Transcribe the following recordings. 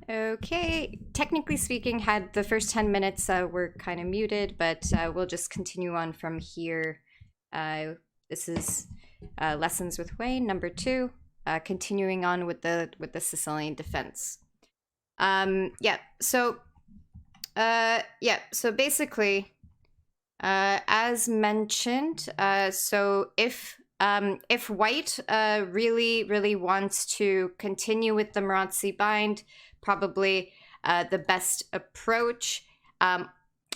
Okay, technically speaking, had the first 10 minutes were kind of muted, but we'll just continue on from here. This is Lessons with Wayne, number 2, continuing on with the Sicilian defense. So basically, as mentioned, so if white really wants to continue with the Marazzi bind, probably the best approach.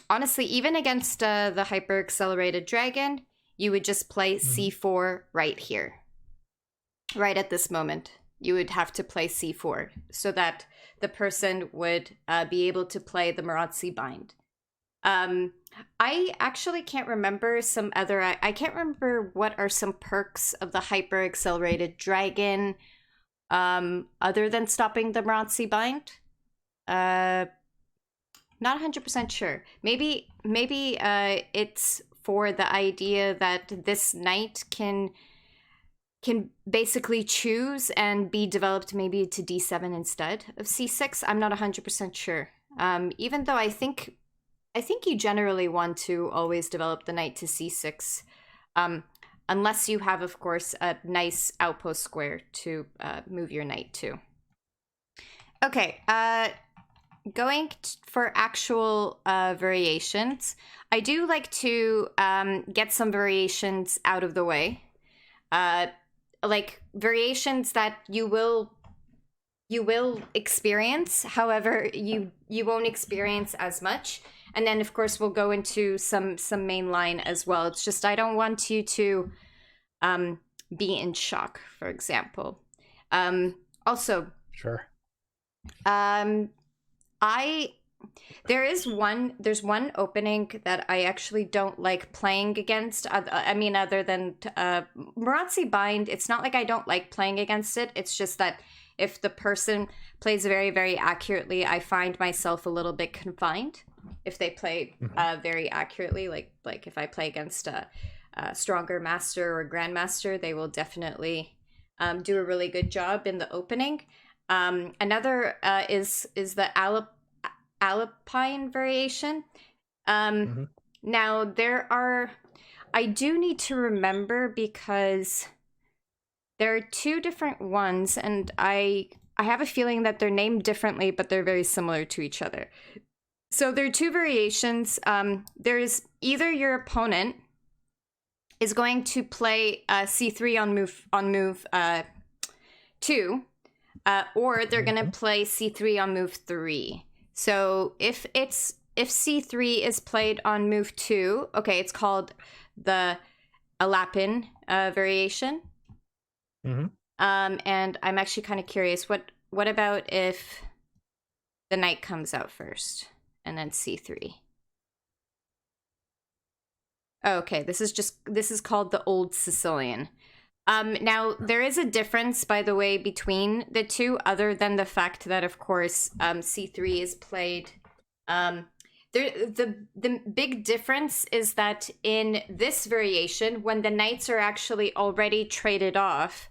Honestly, even against the hyper accelerated dragon, you would just play c4 right here. Right at this moment, you would have to play c4 so that the person would be able to play the Marazzi bind. I actually can't remember some other... I can't remember what are some perks of the hyper accelerated dragon other than stopping the Marazzi bind. Not 100% sure. Maybe it's for the idea that this knight can basically choose and be developed maybe to d7 instead of c6. I'm not 100% sure. Even though I think you generally want to always develop the knight to c6, unless you have, of course, a nice outpost square to move your knight to. Okay, going for actual variations, I do like to get some variations out of the way. Like variations that you will experience, however, you won't experience as much. And then, of course, we'll go into some mainline as well. It's just I don't want you to be in shock, for example. Also, sure. There's one opening that I actually don't like playing against. I mean, other than Marazzi bind, it's not like I don't like playing against it. It's just that if the person plays very, very accurately, I find myself a little bit confined. If they play very accurately, like if I play against a stronger master or grandmaster, they will definitely do a really good job in the opening. Another is the Alpine variation. Now I do need to remember because there are 2 different ones, and I have a feeling that they're named differently, but they're very similar to each other. So there are 2 variations. There's either your opponent is going to play c3 on move 2, or they're going to play c3 on move 3. So if c3 is played on move 2, okay, it's called the Alapin variation. And I'm actually kind of curious, what about if the knight comes out first and then c3? Okay, this is called the Old Sicilian. Now, there is a difference, by the way, between the 2, other than the fact that, of course, c3 is played. The big difference is that in this variation, when the knights are actually already traded off,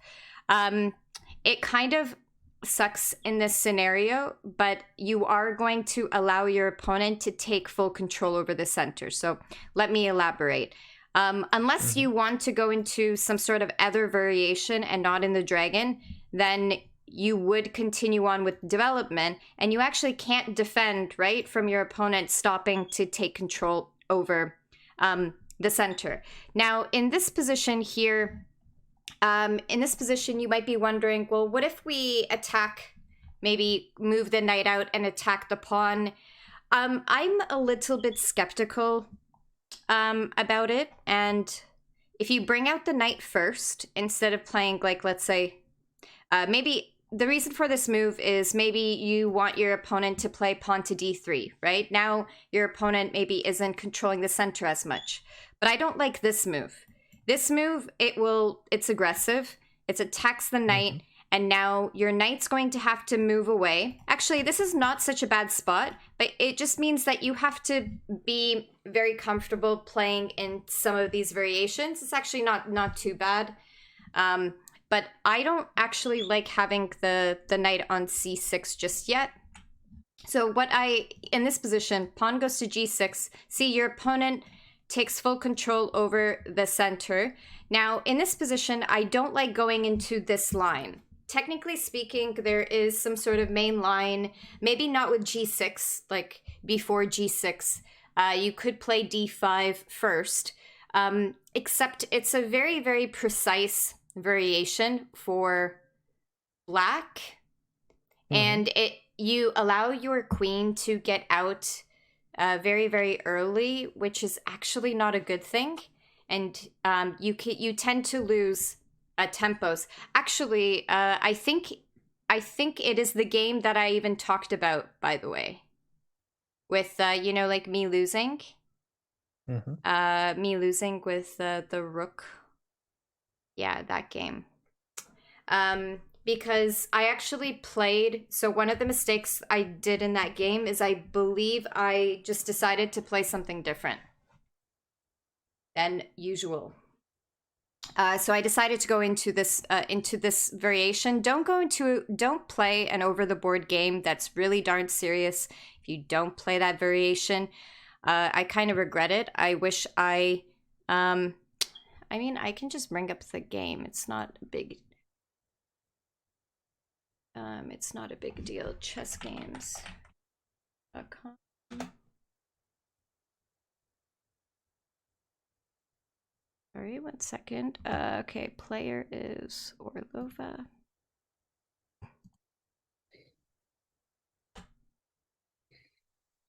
it kind of sucks in this scenario, but you are going to allow your opponent to take full control over the center. So let me elaborate. Unless you want to go into some sort of other variation and not in the dragon, then you would continue on with development, and you actually can't defend, right, from your opponent stopping to take control over the center. Now, in this position here, you might be wondering, well, what if we attack, maybe move the knight out and attack the pawn? I'm a little bit skeptical about it, and if you bring out the knight first instead of playing, like, let's say, maybe the reason for this move is maybe you want your opponent to play pawn to d3, right? Now your opponent maybe isn't controlling the center as much, but I don't like this move. This move, it's aggressive, it attacks the knight, and now your knight's going to have to move away. Actually, this is not such a bad spot, but it just means that you have to be very comfortable playing in some of these variations. It's actually not too bad. But I don't actually like having the knight on c6 just yet. So in this position, pawn goes to g6. See, your opponent takes full control over the center. Now, in this position, I don't like going into this line. Technically speaking, there is some sort of main line, maybe not with g6, like before g6. You could play d5 first, except it's a very, very precise variation for black. And you allow your queen to get out very, very early, which is actually not a good thing. And you tend to lose tempos. Actually, I think it is the game that I even talked about, by the way, with like me losing, me losing with the rook. Yeah, that game. Because I actually played, so one of the mistakes I did in that game is I believe I just decided to play something different than usual. So I decided to go into this variation. Don't play an over the board game that's really darn serious if you don't play that variation. I kind of regret it. I wish I mean, I can just bring up the game. It's not a big deal. Chessgames.com. Sorry, 1 second. Okay, player is Orlova.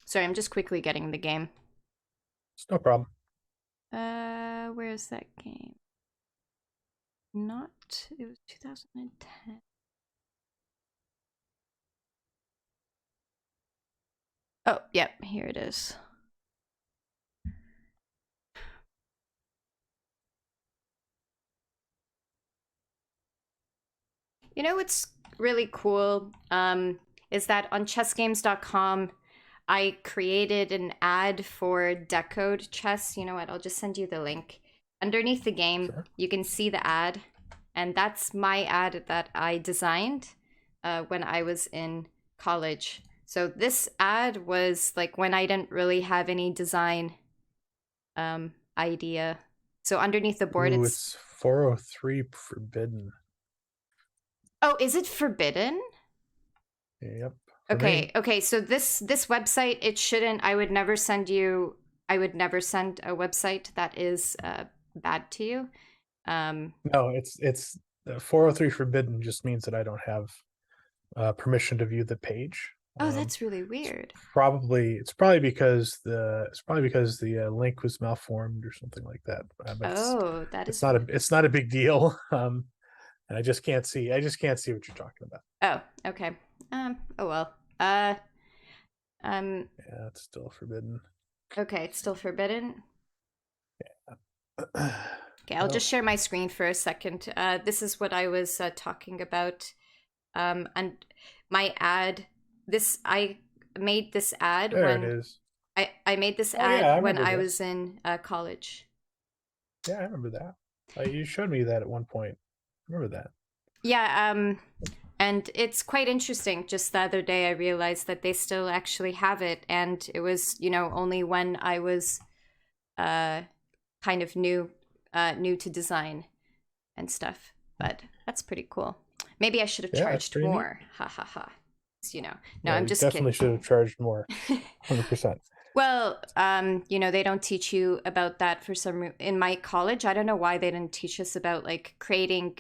Sorry, I'm just quickly getting the game. It's no problem. Where's that game? It was 2010. Oh, yep, here it is. You know what's really cool is that on chessgames.com, I created an ad for Decode Chess. You know what? I'll just send you the link. Underneath the game, you can see the ad. And that's my ad that I designed when I was in college. So this ad was like when I didn't really have any design idea. So underneath the board, it's 403 forbidden. Oh, is it forbidden? Yep. Okay. So this website, it shouldn't. I would never send a website that is bad to you. No, it's 403 forbidden just means that I don't have permission to view the page. Oh, that's really weird. It's probably because the link was malformed or something like that. It's not a big deal. And I just can't see what you're talking about. Oh, okay. Oh well. Yeah, it's still forbidden. Okay, it's still forbidden. Yeah. Okay, I'll just share my screen for a second. This is what I was talking about. And my ad. I made this ad when it is. I made this ad when I was in college. Yeah, I remember that. You showed me that at one point. I remember that. Yeah, and it's quite interesting. Just the other day, I realized that they still actually have it, and it was, only when I was kind of new to design and stuff. But that's pretty cool. Maybe I should have charged more. Ha ha ha. No, I'm just definitely kidding. Should have charged more. 100%. Well, they don't teach you about that in my college. I don't know why they didn't teach us about like creating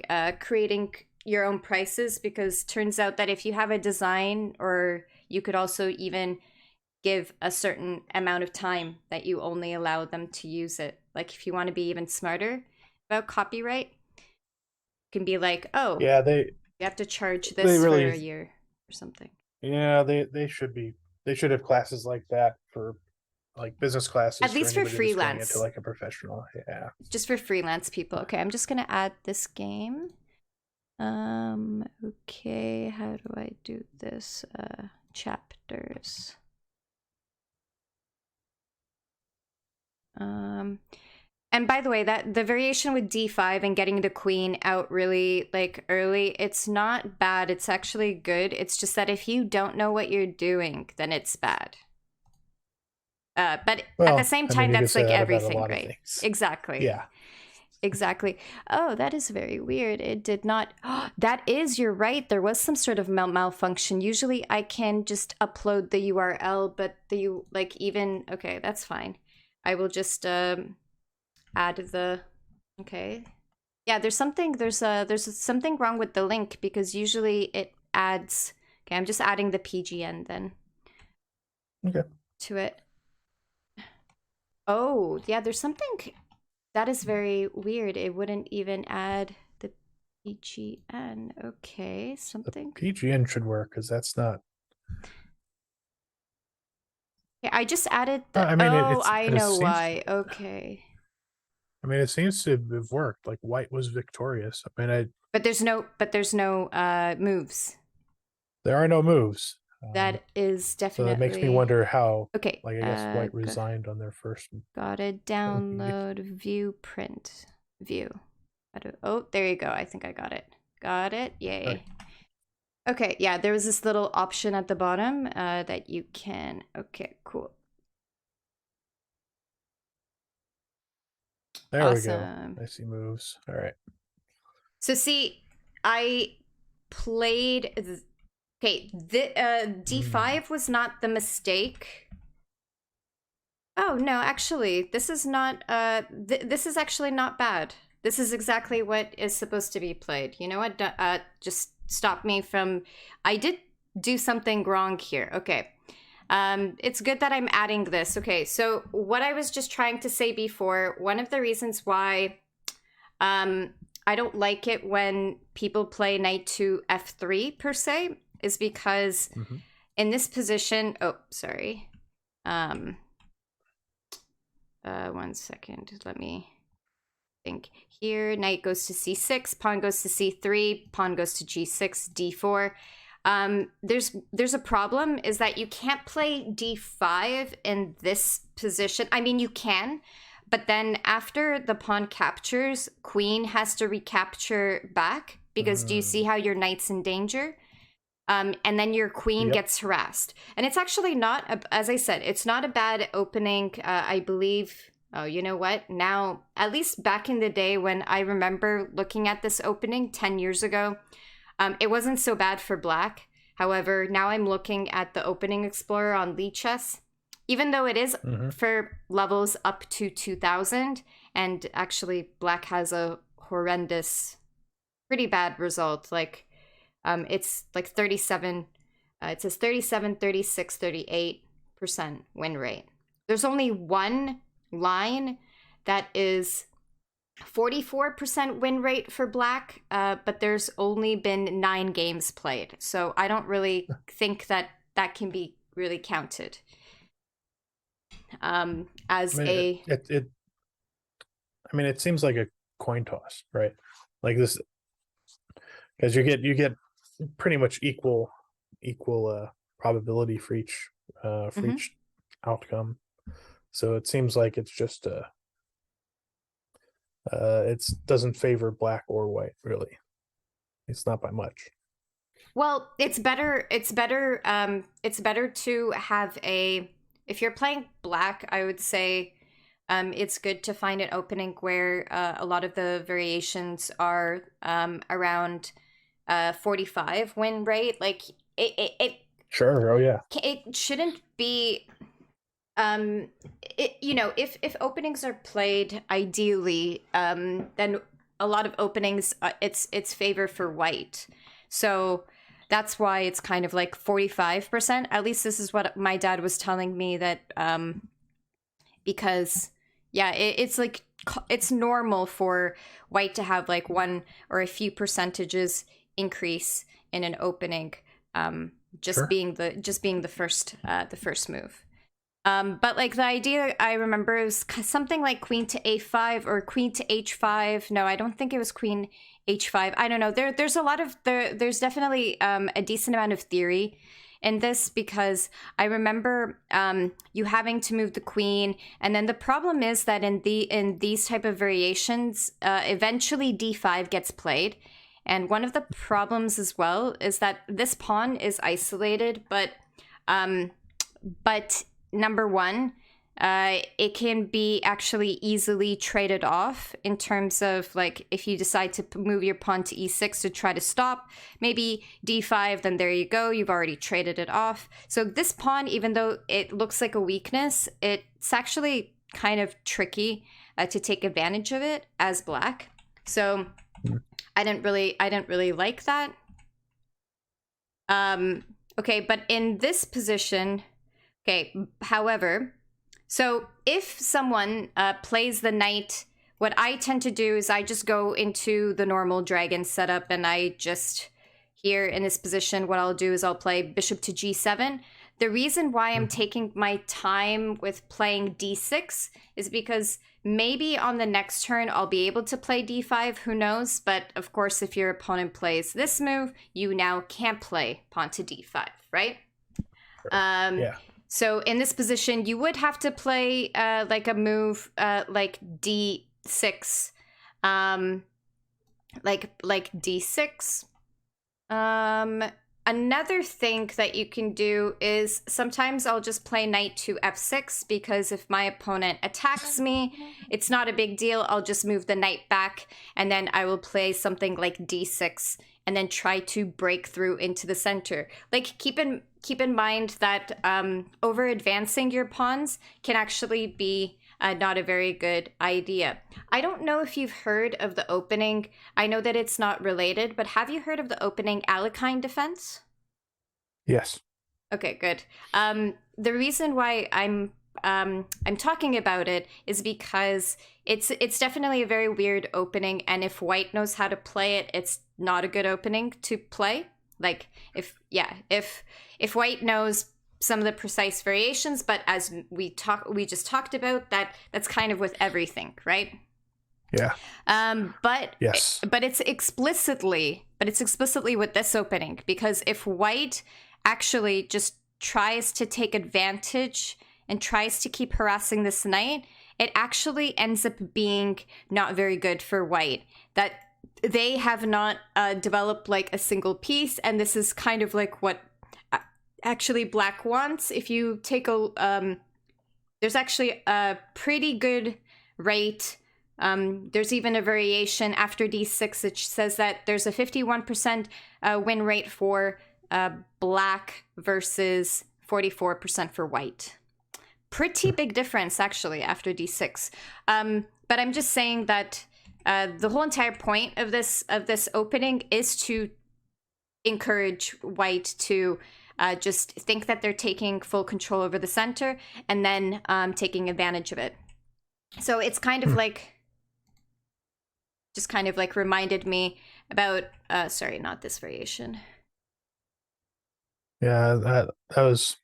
your own prices, because turns out that if you have a design, or you could also even give a certain amount of time that you only allow them to use it. Like if you want to be even smarter about copyright, you can be like, oh, yeah, you have to charge this for a year or something. Yeah, they should have classes like that for like business classes, at least for freelance, into like a professional. Yeah, just for freelance people. Okay, I'm just gonna add this game. Okay, how do I do this? Chapters. And by the way, that the variation with d5 and getting the queen out really like early, it's not bad. It's actually good. It's just that if you don't know what you're doing, then it's bad. But at the same time, that's like everything, right? Exactly. Yeah. Exactly. Oh, that is very weird. It did not. That is, you're right. There was some sort of malfunction. Usually I can just upload the URL, but okay, that's fine. I will just add the, okay. Yeah, there's something wrong with the link because usually it adds, okay, I'm just adding the PGN then. Okay. To it. Oh, yeah, there's something. That is very weird. It wouldn't even add the PGN. Okay, something. The PGN should work because that's not. Yeah, I just added the. I know why. Okay. I mean, it seems to have worked. Like white was victorious. I mean, But there's no moves. There are no moves. That is definitely. So that makes me wonder how. Okay. Like I guess white resigned on their first. Gotta download view print view. Oh, there you go. I think I got it. Got it. Yay. Right. Okay. Yeah, there was this little option at the bottom that you can. Okay. Cool. There awesome. We go. I see moves. All right. So see, I played. Okay, the d5 was not the mistake. Oh no, actually, this is not. This is actually not bad. This is exactly what is supposed to be played. You know what? Just stop me from. I did do something wrong here. Okay. It's good that I'm adding this. Okay, so what I was just trying to say before, one of the reasons why I don't like it when people play knight to f3 per se is because in this position, oh, sorry. 1 second, let me think. Here, knight goes to c6, pawn goes to c3, pawn goes to g6, d4. There's a problem is that you can't play d5 in this position. I mean, you can, but then after the pawn captures, queen has to recapture back because do you see how your knight's in danger? And then your queen gets harassed. And it's actually not, as I said, it's not a bad opening. I believe, oh, you know what? Now, at least back in the day when I remember looking at this opening 10 years ago, it wasn't so bad for black. However, now I'm looking at the opening explorer on Lichess. Even though it is for levels up to 2000, and actually black has a horrendous, pretty bad result. Like, it's like 37, it says 37, 36, 38% win rate. There's only one line that is 44% win rate for black, but there's only been 9 games played. So I don't really think that that can be really counted as it seems like a coin toss, right? Like this, because you get pretty much equal probability for each outcome. So it seems like it's just it doesn't favor black or white, really. It's not by much. Well, it's better to have if you're playing black, I would say it's good to find an opening where a lot of the variations are around 45 win rate. Like it sure. Oh yeah. It shouldn't be if openings are played ideally, then a lot of openings it's favor for white. So that's why it's kind of like 45%. At least this is what my dad was telling me, that because it's like it's normal for white to have like one or a few percentages increase in an opening, being the first move. But like the idea I remember is something like queen to a5 or queen to h5. No, I don't think it was queen h5. I don't know. There's a lot of there's definitely a decent amount of theory in this because I remember you having to move the queen, and then the problem is that in these type of variations, eventually d5 gets played, and one of the problems as well is that this pawn is isolated, but number one, it can be actually easily traded off in terms of like if you decide to move your pawn to e6 to try to stop maybe d5, then there you go, you've already traded it off. So this pawn, even though it looks like a weakness, it's actually kind of tricky to take advantage of it as black. So I didn't really like that. Okay, but in this position, okay, however, so if someone plays the knight, what I tend to do is I just go into the normal dragon setup, and I just, here in this position, what I'll do is I'll play bishop to g7. The reason why I'm taking my time with playing d6 is because maybe on the next turn I'll be able to play d5, who knows? But of course, if your opponent plays this move, you now can't play pawn to d5, right? Yeah. So in this position, you would have to play like a move like d6, like d6. Another thing that you can do is sometimes I'll just play knight to f6 because if my opponent attacks me, it's not a big deal. I'll just move the knight back, and then I will play something like d6 and then try to break through into the center. Like keep in mind that over advancing your pawns can actually be not a very good idea. I don't know if you've heard of the opening. I know that it's not related, but have you heard of the opening Alekhine defense? Yes. Okay, good. The reason why I'm talking about it is because it's definitely a very weird opening, and if white knows how to play it, it's not a good opening to play. Like if white knows some of the precise variations, but as we just talked about, that's kind of with everything, right? Yeah. But yes. But it's explicitly with this opening, because if white actually just tries to take advantage and tries to keep harassing this knight, it actually ends up being not very good for white. That they have not developed like a single piece, and this is kind of like what actually black wants. If you take there's actually a pretty good rate. There's even a variation after d6 that says that there's a 51% win rate for black versus 44% for white. Pretty big difference actually after d6. But I'm just saying that the whole entire point of this opening is to encourage white to just think that they're taking full control over the center and then taking advantage of it. So it's kind of like, just kind of like reminded me about, sorry, not this variation. Yeah, that was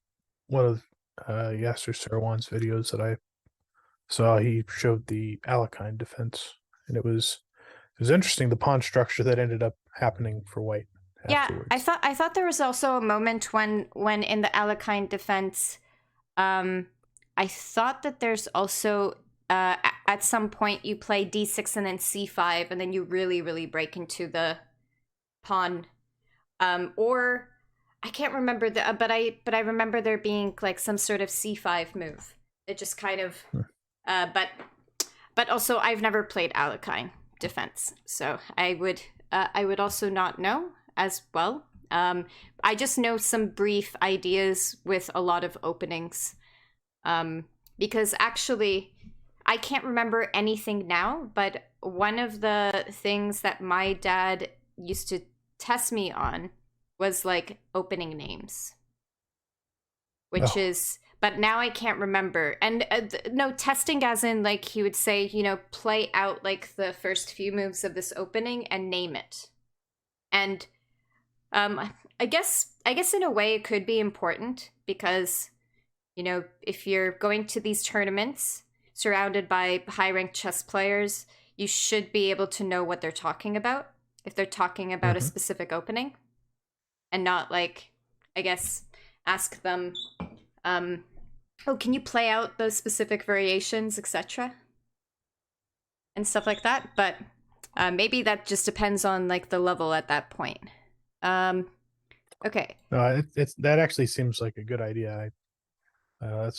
one of Yasser Sarwan's videos that I saw. He showed the Alekhine defense, and it was interesting, the pawn structure that ended up happening for white afterwards. Yeah, I thought there was also a moment when in the Alekhine defense, I thought that there's also at some point you play d6 and then c5, and then you really break into the pawn, or I can't remember but I remember there being like some sort of c5 move. It just kind of but also I've never played Alekhine defense, so I would also not know as well. I just know some brief ideas with a lot of openings, because actually I can't remember anything now, but one of the things that my dad used to test me on was like opening names, which is, but now I can't remember. And no, testing as in like he would say, play out like the first few moves of this opening and name it. And I guess in a way it could be important because, if you're going to these tournaments surrounded by high-ranked chess players, you should be able to know what they're talking about if they're talking about a specific opening, and not like, I guess ask them, can you play out those specific variations, etc. and stuff like that. But maybe that just depends on like the level at that point. Okay. No, that actually seems like a good idea. I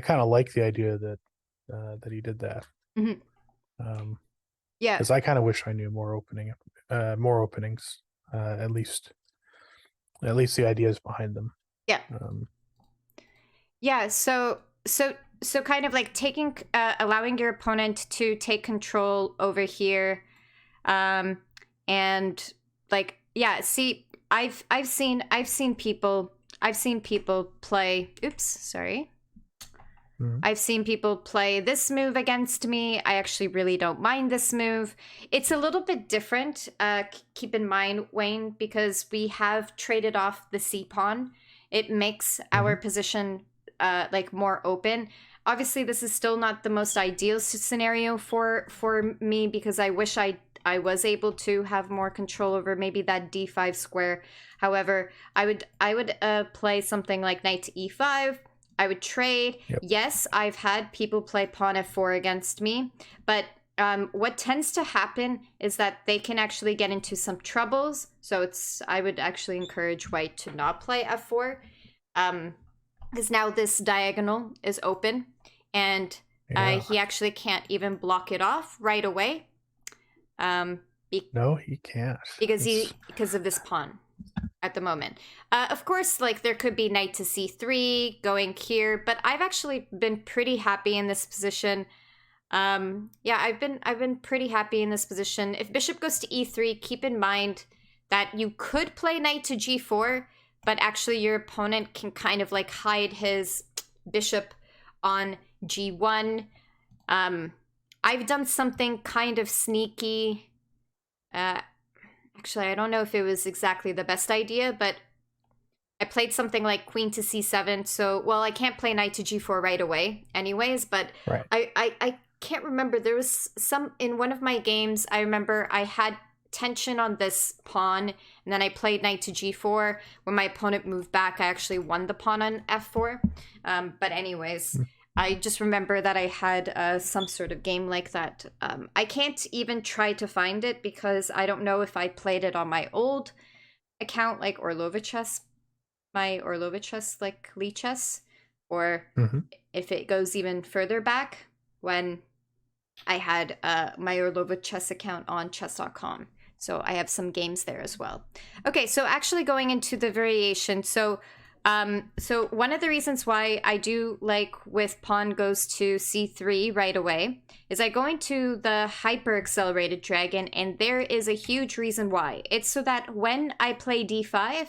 kind of like the idea that he did that. Mm-hmm. Yeah, because I kind of wish I knew more openings, at least the ideas behind them. Yeah. Yeah. So kind of like allowing your opponent to take control over here, and like, yeah. See, I've seen people play. Oops, sorry. Mm-hmm. I've seen people play this move against me. I actually really don't mind this move. It's a little bit different, keep in mind, Wayne, because we have traded off the C pawn. It makes our position like more open. Obviously, this is still not the most ideal scenario for me, because I wish I was able to have more control over maybe that d5 square. However, I would play something like knight to e5. I would trade. Yep. Yes, I've had people play pawn f4 against me, but what tends to happen is that they can actually get into some troubles. So I would actually encourage white to not play f4, because now this diagonal is open, and he actually can't even block it off right away. No, he can't, because of this pawn at the moment. Of course, like, there could be knight to c3 going here, but I've actually been pretty happy in this position. Yeah, I've been pretty happy in this position. If bishop goes to e3, keep in mind that you could play knight to g4, but actually your opponent can kind of like hide his bishop on g1. I've done something kind of sneaky. Actually, I don't know if it was exactly the best idea, but I played something like queen to c7. So, well, I can't play knight to g4 right away anyways, but right. I can't remember. There was in one of my games, I remember I had tension on this pawn, and then I played knight to g4. When my opponent moved back, I actually won the pawn on f4. But anyways, I just remember that I had some sort of game like that. I can't even try to find it, because I don't know if I played it on my old account, like Orlova chess, my Orlova chess, like Lichess, or if it goes even further back when I had my Orlova chess account on chess.com. So I have some games there as well. Okay, so actually going into the variation. So one of the reasons why I do like with pawn goes to c3 right away is I go into the hyper accelerated dragon, and there is a huge reason why. It's so that when I play d5,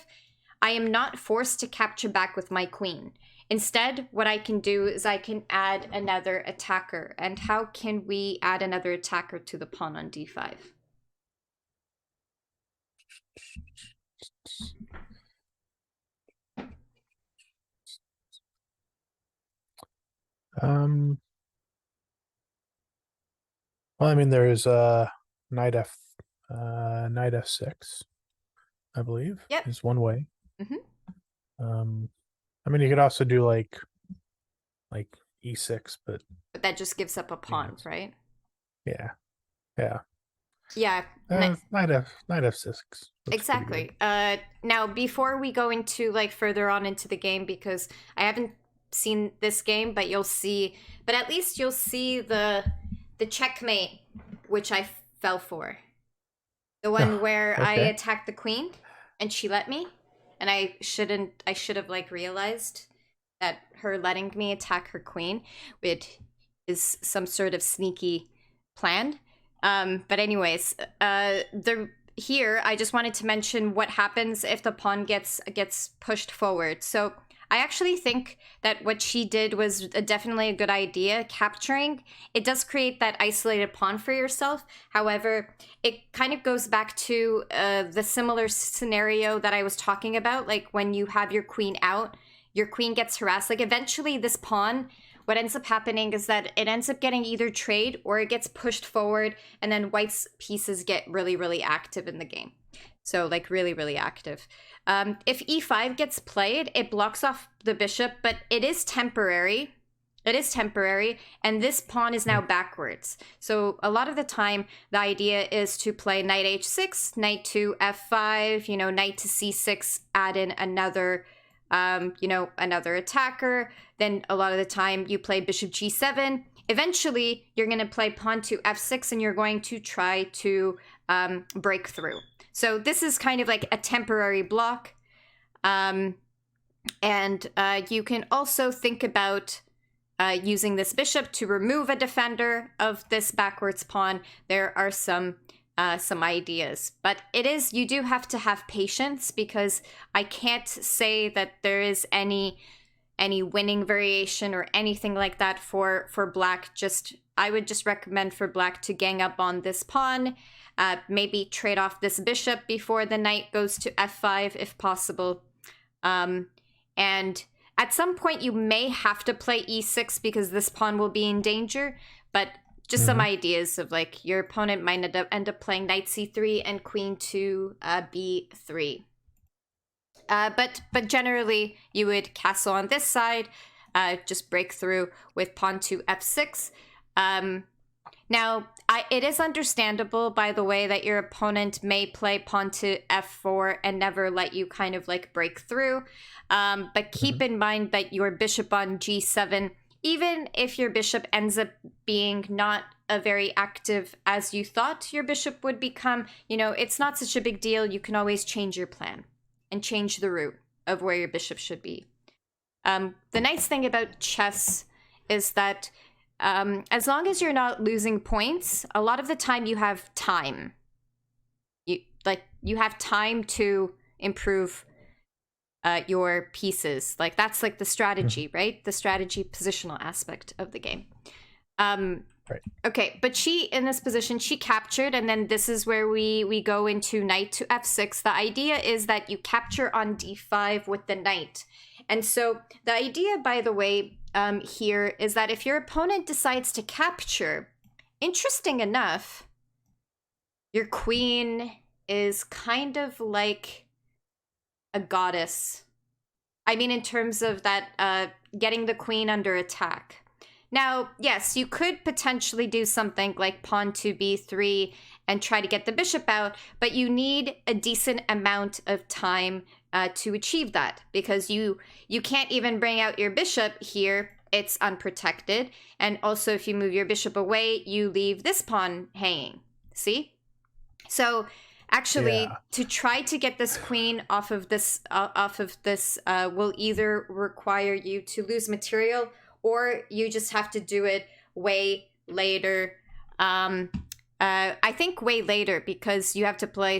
I am not forced to capture back with my queen. Instead, what I can do is I can add another attacker. And how can we add another attacker to the pawn on d5? Well, I mean, there's knight f6, I believe. Yep. Is one way. I mean, you could also do like e6, but that just gives up a pawn, right? Yeah. Yeah. Knight f6. Exactly. Now, before we go into like further on into the game, because I haven't seen this game, but at least you'll see the checkmate which I fell for. The one where okay. I attacked the queen and she let me, and I should have like realized that her letting me attack her queen is some sort of sneaky plan. But anyways, here I just wanted to mention what happens if the pawn gets pushed forward. So I actually think that what she did was definitely a good idea. Capturing, it does create that isolated pawn for yourself. However, it kind of goes back to the similar scenario that I was talking about. Like when you have your queen out, your queen gets harassed. Like eventually this pawn, what ends up happening is that it ends up getting either trade or it gets pushed forward, and then white's pieces get really, really active in the game. So like really, really active. If e5 gets played, it blocks off the bishop, but it is temporary. It is temporary, and this pawn is now backwards. So a lot of the time, the idea is to play knight h6, knight to f5, knight to c6, add in another, another attacker. Then a lot of the time, you play bishop g7. Eventually, you're going to play pawn to f6, and you're going to try to break through. So this is kind of like a temporary block. And you can also think about using this bishop to remove a defender of this backwards pawn. There are some ideas, but you do have to have patience, because I can't say that there is any winning variation or anything like that for black. I would just recommend for black to gang up on this pawn, maybe trade off this bishop before the knight goes to f5 if possible, and at some point, you may have to play e6 because this pawn will be in danger, but just some ideas of like your opponent might end up playing knight c3 and queen to b3. But generally, you would castle on this side, just break through with pawn to f6. Now, it is understandable, by the way, that your opponent may play pawn to f4 and never let you kind of like break through. But keep in mind that your bishop on g7, even if your bishop ends up being not a very active as you thought your bishop would become, it's not such a big deal. You can always change your plan and change the route of where your bishop should be. The nice thing about chess is that as long as you're not losing points, a lot of the time you have time. You have time to improve your pieces. Like that's like the strategy, right? The strategy positional aspect of the game. Right. Okay, but in this position, she captured, and then this is where we go into knight to f6. The idea is that you capture on d5 with the knight. And so the idea, by the way, here is that if your opponent decides to capture, interesting enough, your queen is kind of like a goddess. I mean, in terms of that, getting the queen under attack. Now, yes, you could potentially do something like pawn to b3 and try to get the bishop out, but you need a decent amount of time to achieve that, because you can't even bring out your bishop here. It's unprotected. And also, if you move your bishop away, you leave this pawn hanging. See? So actually, to try to get this queen off of this will either require you to lose material, or you just have to do it way later. I think way later, because you have to play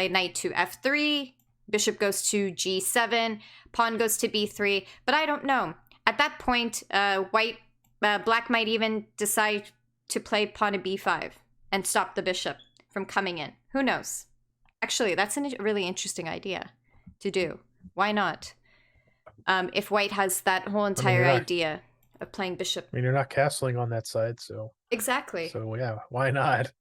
knight to f3, bishop goes to g7, pawn goes to b3, but I don't know. At that point, black might even decide to play pawn to b5 and stop the bishop from coming in. Who knows? Actually, that's a really interesting idea to do. Why not? If white has that whole entire idea of playing bishop. I mean, you're not castling on that side, so... Exactly. So, yeah, why not?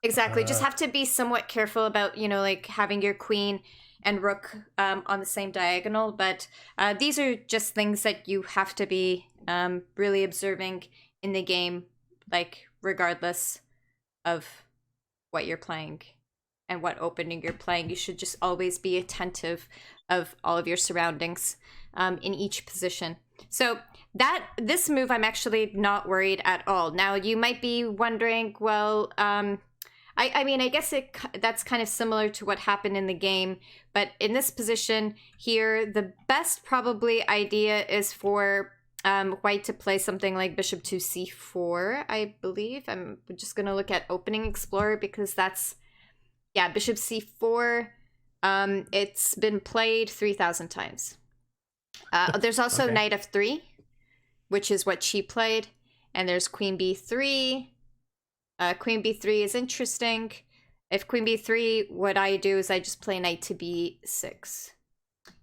Exactly. Just have to be somewhat careful about, like having your queen and rook on the same diagonal. But these are just things that you have to be really observing in the game, like regardless of what you're playing and what opening you're playing. You should just always be attentive of all of your surroundings in each position. So this move, I'm actually not worried at all. Now, you might be wondering, well, I mean, I guess that's kind of similar to what happened in the game. But in this position here, the best probably idea is for white to play something like bishop to c4, I believe. I'm just going to look at Opening Explorer, because that's, bishop c4. It's been played 3,000 times. There's also knight f3, which is what she played. And there's queen b3. Queen b3 is interesting. If queen b3, what I do is I just play knight to b6.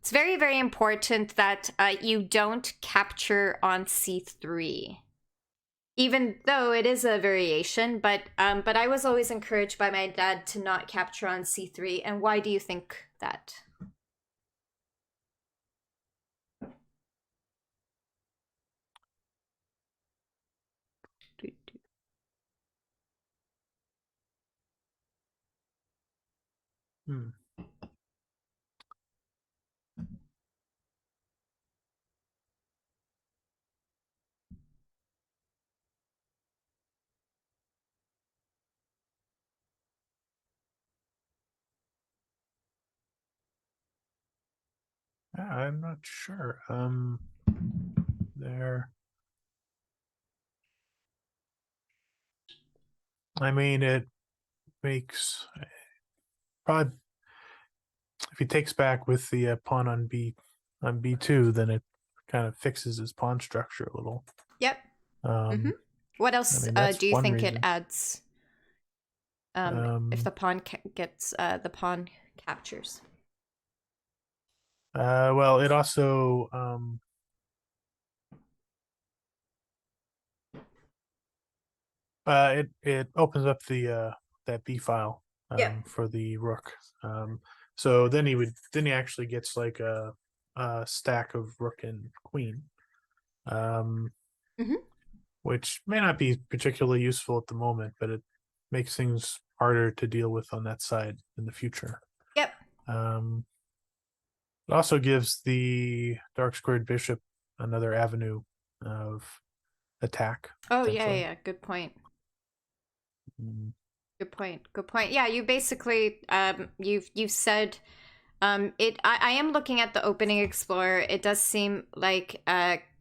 It's very, very important that you don't capture on c3. even though it is a variation. But I was always encouraged by my dad to not capture on c3. And why do you think that? Hmm. I'm not sure. There. I mean, it makes probably if he takes back with the pawn on b2, then it kind of fixes his pawn structure a little. Yep. What else do you think reason. It adds? If the pawn gets the pawn captures. Well, it also it opens up the that b file for the rook. So then he actually gets like a stack of rook and queen, which may not be particularly useful at the moment, but it makes things harder to deal with on that side in the future. Yep. It also gives the dark squared bishop another avenue of attack. Oh yeah, good point. Good point. Yeah, you basically you've said it. I am looking at the opening explorer. It does seem like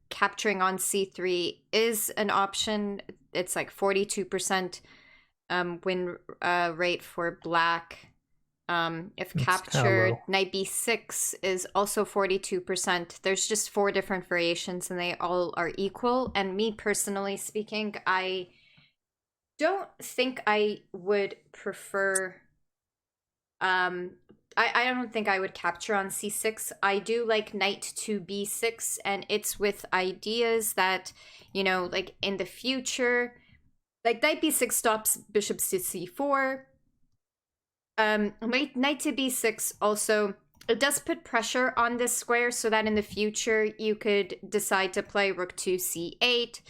capturing on c3 is an option. It's like 42% win rate for black. If it's captured, knight b6 is also 42%. There's just 4 different variations and they all are equal. And me personally speaking, I don't think I would prefer I don't think I would capture on c6. I do like knight to b6, and it's with ideas that, you know, like in the future, like knight b6 stops bishops to c4. Knight to b6 also, it does put pressure on this square so that in the future you could decide to play rook to c8.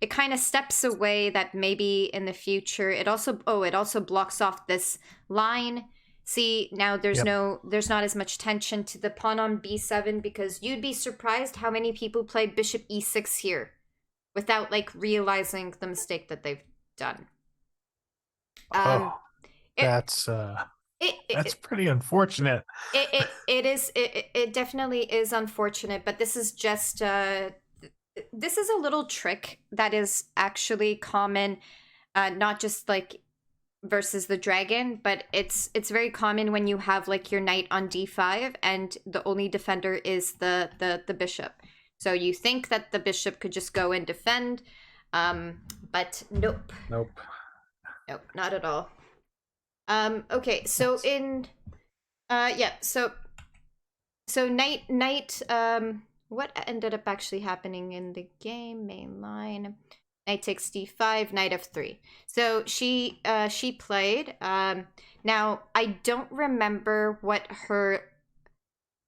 It kind of steps away that maybe in the future it also blocks off this line. See, now there's not as much tension to the pawn on b7, because you'd be surprised how many people play bishop e6 here without like realizing the mistake that they've done. That's pretty unfortunate. It definitely is unfortunate, but this is just this is a little trick that is actually common, not just like versus the dragon, but it's very common when you have like your knight on d5 and the only defender is the bishop. So you think that the bishop could just go and defend, but nope, not at all. Okay, so in so knight what ended up actually happening in the game? Main line, knight takes d5, knight f3. So she played. Now I don't remember what her.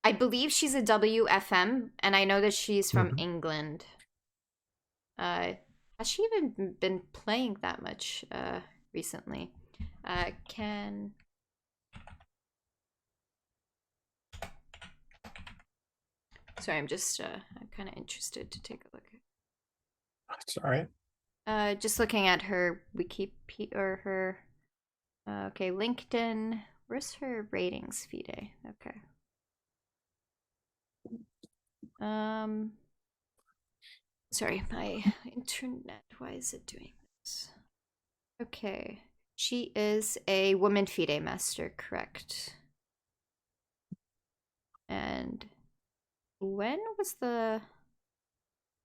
I believe she's a WFM, and I know that she's from England. Has she even been playing that much recently? Sorry, I'm just I'm kind of interested to take a look. That's all right. Just looking at her Wikipedia or her. Okay, LinkedIn. Where's her ratings, Fide? Okay. Sorry, my internet. Why is it doing this? Okay, she is a woman FIDE master, correct? And when was the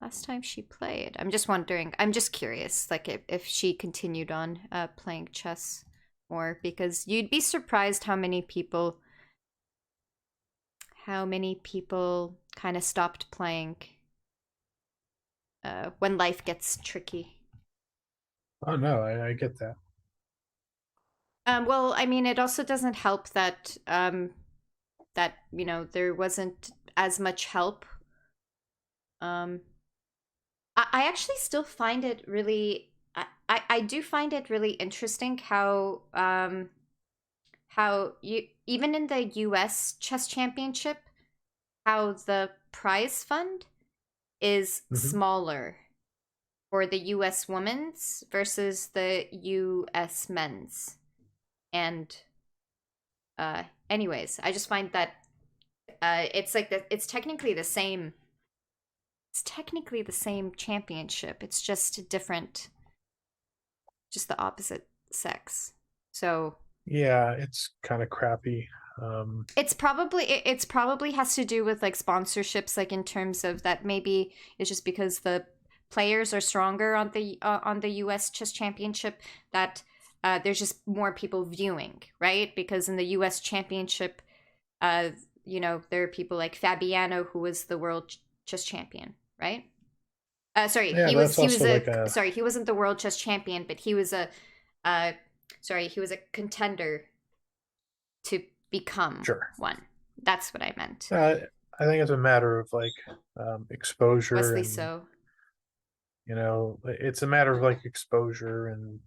last time she played? I'm just wondering. I'm just curious, like if she continued on playing chess more, because you'd be surprised how many people kind of stopped playing when life gets tricky. Oh no, I get that. Well, I mean, it also doesn't help that that there wasn't as much help. Um, I actually still find it really. I do find it really interesting how you even in the U.S. chess championship, how the prize fund is Hmm. smaller for the U.S. women's versus the U.S. men's. And anyways, I just find that it's like it's technically the same. It's technically the same championship. It's just different, just the opposite sex. So Yeah, it's kind of crappy. Um, it's probably has to do with like sponsorships, like in terms of that maybe it's just because the players are stronger on the U.S. Chess Championship that there's just more people viewing, right? Because in the U.S. Championship, uh, there are people like Fabiano, who was the world chess champion, right? Sorry, yeah, but that's he also was a like a sorry, he wasn't the world chess champion, but he was a uh, sorry, he was a contender to become sure. one. That's what I meant. I think it's a matter of like exposure, Wesley and So. it's a matter of like exposure and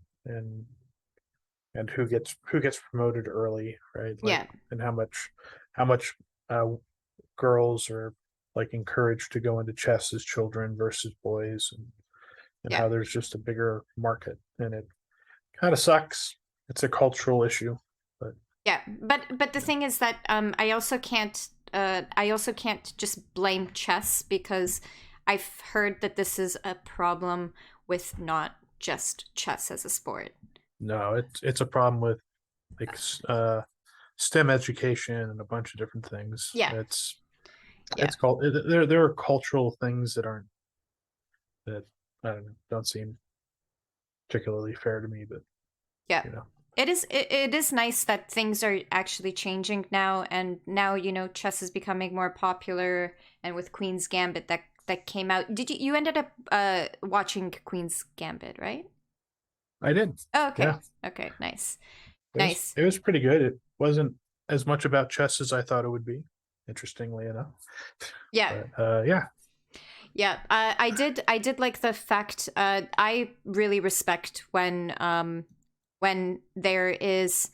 and who gets promoted early, right? Like, Yeah, and how much uh, girls are like encouraged to go into chess as children versus boys, and yeah, how there's just a bigger market, and it kind of sucks. It's a cultural issue, but yeah. But the you know, thing is that I also can't just blame chess because I've heard that this is a problem with not just chess as a sport. no, it's a problem with like STEM education and a bunch of different things. Yeah, yeah, It's called there are cultural things that I don't seem particularly fair to me, but yeah. you know, It is nice that things are actually changing now, and now chess is becoming more popular. And with Queen's Gambit that came out, did you ended up watching Queen's Gambit, right? I did. Oh, Yeah, okay, okay, nice, it was nice. it was pretty good. It wasn't as much about chess as I thought it would be, interestingly enough. Yeah, But yeah, yeah. I did like the fact. I really respect when there is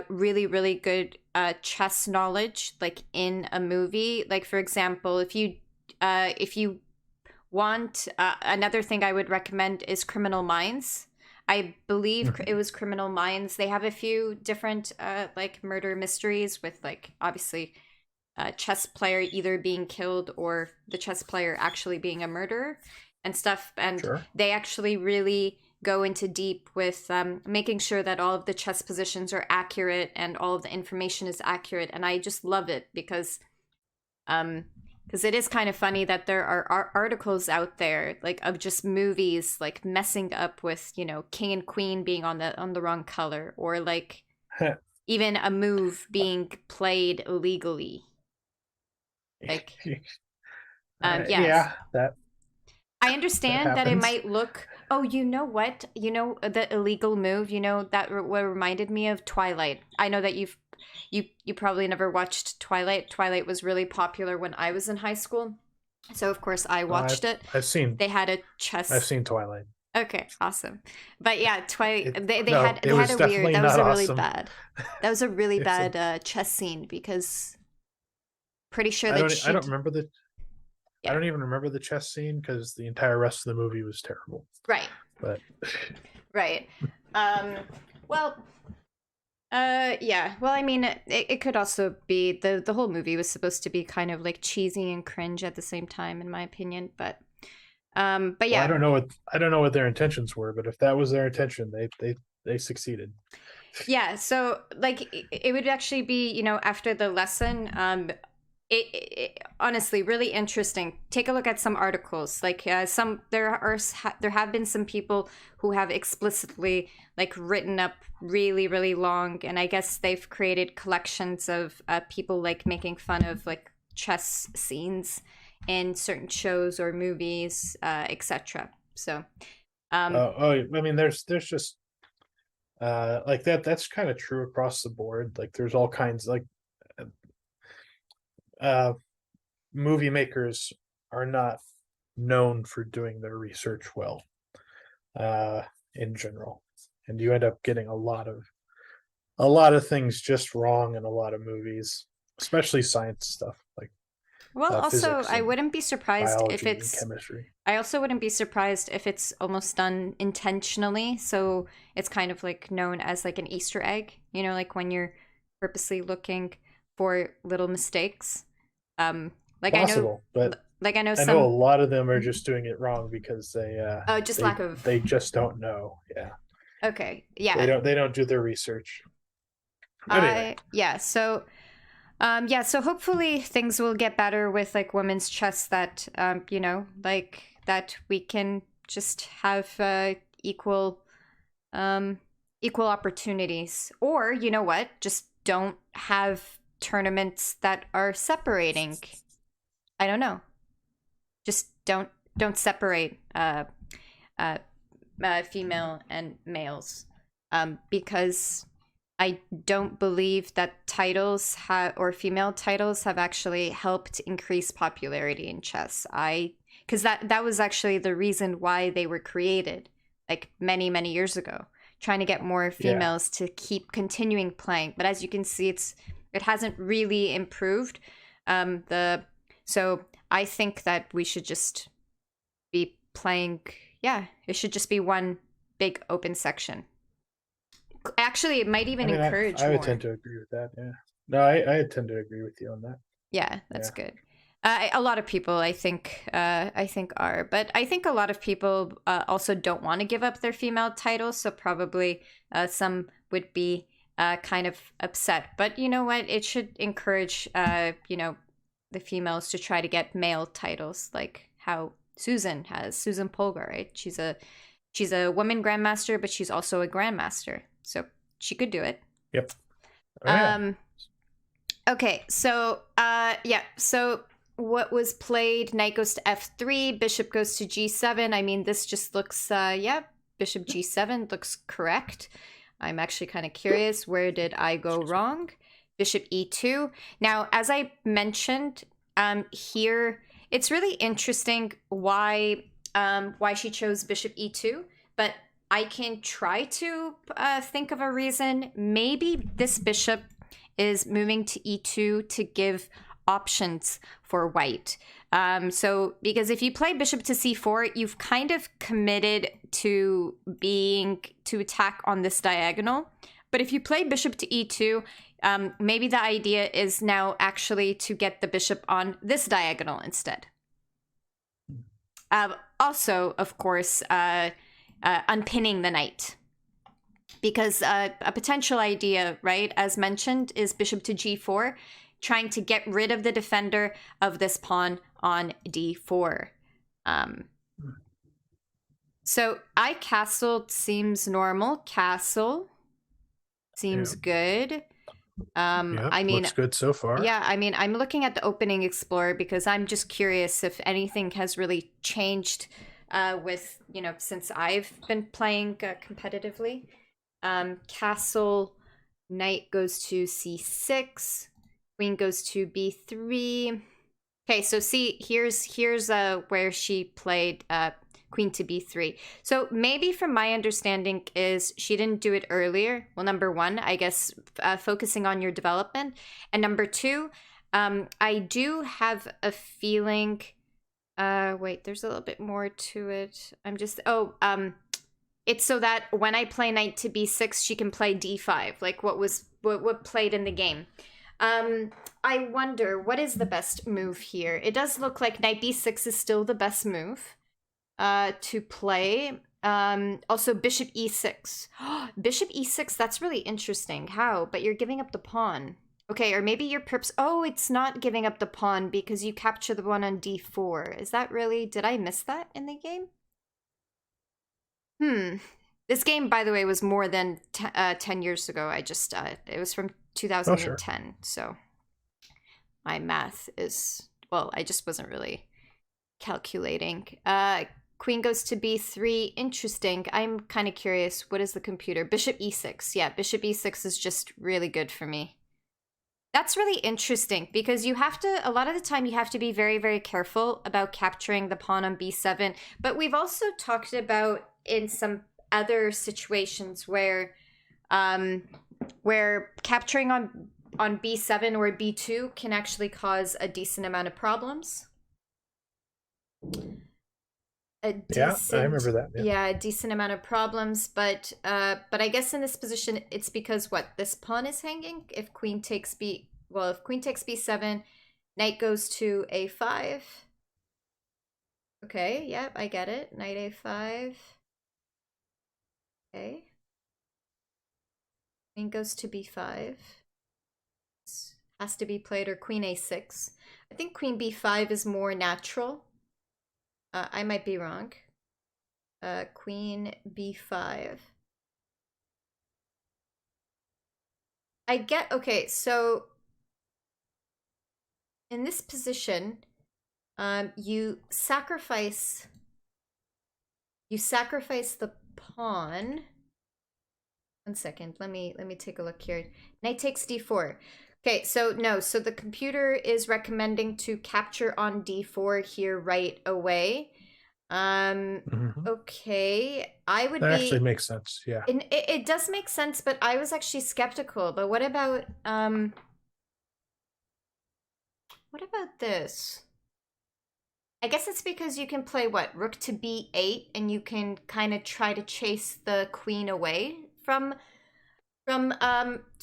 really really good chess knowledge like in a movie. Like for example, if you want another thing I would recommend is Criminal Minds. I believe it mhm, was Criminal Minds. They have a few different like murder mysteries with like obviously a chess player either being killed or the chess player actually being a murderer and stuff. And sure. they actually really go into deep with making sure that all of the chess positions are accurate and all of the information is accurate. And I just love it um, because it is kind of funny that there are articles out there like of just movies like messing up with king and queen being on the wrong color, or like even a move being played illegally. Like yes, Yeah, I that understand that it happens. might look. Oh, you know what? The illegal move. What reminded me of Twilight. I know that you probably never watched Twilight. Twilight was really popular when I was in high school, so of course I I've watched it. I've seen They had a I've chess. seen Twilight. Okay, awesome. But yeah, Twilight. No, it They had was a weird. definitely That was not a really awesome. bad. That was a really It's a bad chess scene because pretty sure I that don't I don't she'd. remember the I Yeah. don't even remember the chess scene because the entire rest of the movie was terrible. Right. But Right. Um. Well. Yeah. Well, I mean, it could also be the whole movie was supposed to be kind of like cheesy and cringe at the same time, in my opinion. But well, yeah, I don't know what their intentions were, but if that was their intention, they succeeded. yeah. So like, it would actually be after the lesson. Honestly really interesting. Take a look at some articles. Like there have been some people who have explicitly like written up really really long, and I guess they've created collections of people like making fun of like chess scenes in certain shows or movies, etc. So I mean, there's just like that's kind of true across the board. Like there's all kinds like uh movie makers are not known for doing their research well in general, and you end up getting a lot of things just wrong in a lot of movies, especially science stuff like Well, also, physics I and wouldn't be surprised if biology and it's. chemistry. I also wouldn't be surprised if it's almost done intentionally. So it's kind of like known as like an Easter egg, like when you're purposely looking for little mistakes. Like Possible, but I know I know a some. lot of them are just doing it wrong because Oh, just lack of. they just don't know. Yeah, Okay, yeah. they don't do their research. But anyway, Yeah. So, yeah. So hopefully things will get better with like women's chess. That like that we can just have equal, equal opportunities. Or you know what? Just don't have tournaments that are separating. I don't know. Just don't separate female and males, because I don't believe that titles or female titles have actually helped increase popularity in chess. Because that was actually the reason why they were created, like many years ago, trying to get more females to keep continuing playing. But as you can see, it hasn't really improved. So I think that we should just be playing. Yeah, it should just be one big open section. Actually, it might even encourage I would more. tend to agree with that. Yeah. No, I tend to agree with you on that. Yeah, that's good. A lot of people, I think are, but I think a lot of people also don't want to give up their female titles. So probably some would be kind of upset. But you know what? It should encourage, the females to try to get male titles, like how Susan Polgar, right? She's a woman grandmaster, but she's also a grandmaster, so she could do it. Yep. Oh, yeah. Okay, so so what was played? Knight goes to f3, bishop goes to g7. I mean, this just looks bishop g7 looks correct. I'm actually kind of curious, where did I go wrong? Bishop e2. Now, as I mentioned, here it's really interesting why she chose bishop e2, but I can try to think of a reason. Maybe this bishop is moving to e2 to give options for white. So because if you play bishop to c4, you've kind of committed to attack on this diagonal. But if you play bishop to e2, maybe the idea is now actually to get the bishop on this diagonal instead. Also, of course, unpinning the knight. Because a potential idea, right, as mentioned, is bishop to g4, trying to get rid of the defender of this pawn on d4. So I castled, seems normal. Castle seems good. I mean, looks good so far. Yeah, I mean, I'm looking at the opening explorer because I'm just curious if anything has really changed with, since I've been playing competitively. Castle, knight goes to c6, queen goes to b3. Okay, so see, here's where she played queen to b3. So maybe from my understanding is she didn't do it earlier. Well, number one, I guess focusing on your development. And number two, I do have a feeling, wait, there's a little bit more to it. It's so that when I play knight to b6, she can play d5, like what played in the game. I wonder, what is the best move here? It does look like knight b6 is still the best move to play. Also, bishop e6. Bishop e6, that's really interesting. How? But you're giving up the pawn. Okay, or maybe your perps... Oh, it's not giving up the pawn because you capture the one on d4. Is that really... Did I miss that in the game? This game, by the way, was more than 10 years ago. It was from 2010. Oh, sure. So my math is... Well, I just wasn't really calculating. Queen goes to b3. Interesting. I'm kind of curious. What is the computer? Bishop e6. Yeah, bishop e6 is just really good for me. That's really interesting because you have to, a lot of the time you have to be very, very careful about capturing the pawn on b7. But we've also talked about in some other situations where capturing on b7 or b2 can actually cause a decent amount of problems. Yeah, I remember that. Yeah, a decent amount of problems, but I guess in this position it's because what, this pawn is hanging. If queen takes b7, knight goes to a5. Okay, yep, I get it. Knight a5. Okay. Queen goes to b5. This has to be played, or queen a6. I think queen b5 is more natural. I might be wrong. Queen b5. Okay, so in this position, you sacrifice the pawn. 1 second, let me take a look here. Knight takes d4. Okay, so no, so the computer is recommending to capture on d4 here right away. Okay, that actually makes sense. Yeah, it does make sense, but I was actually skeptical. But what about this? I guess it's because you can play what, rook to b8, and you can kind of try to chase the queen away from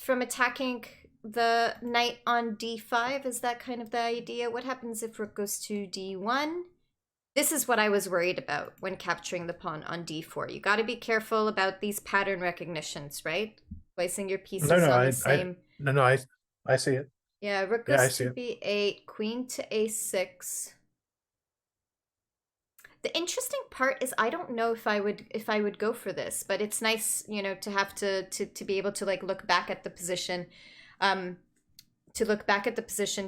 attacking the knight on d5. Is that kind of the idea? What happens if rook goes to d1? This is what I was worried about when capturing the pawn on d4. You got to be careful about these pattern recognitions, right? Placing your pieces on the same. I see it. Yeah, rook goes to b8, queen to a6. The interesting part is I don't know if I would go for this, but it's nice, you know, to have to be able to like look back at the position.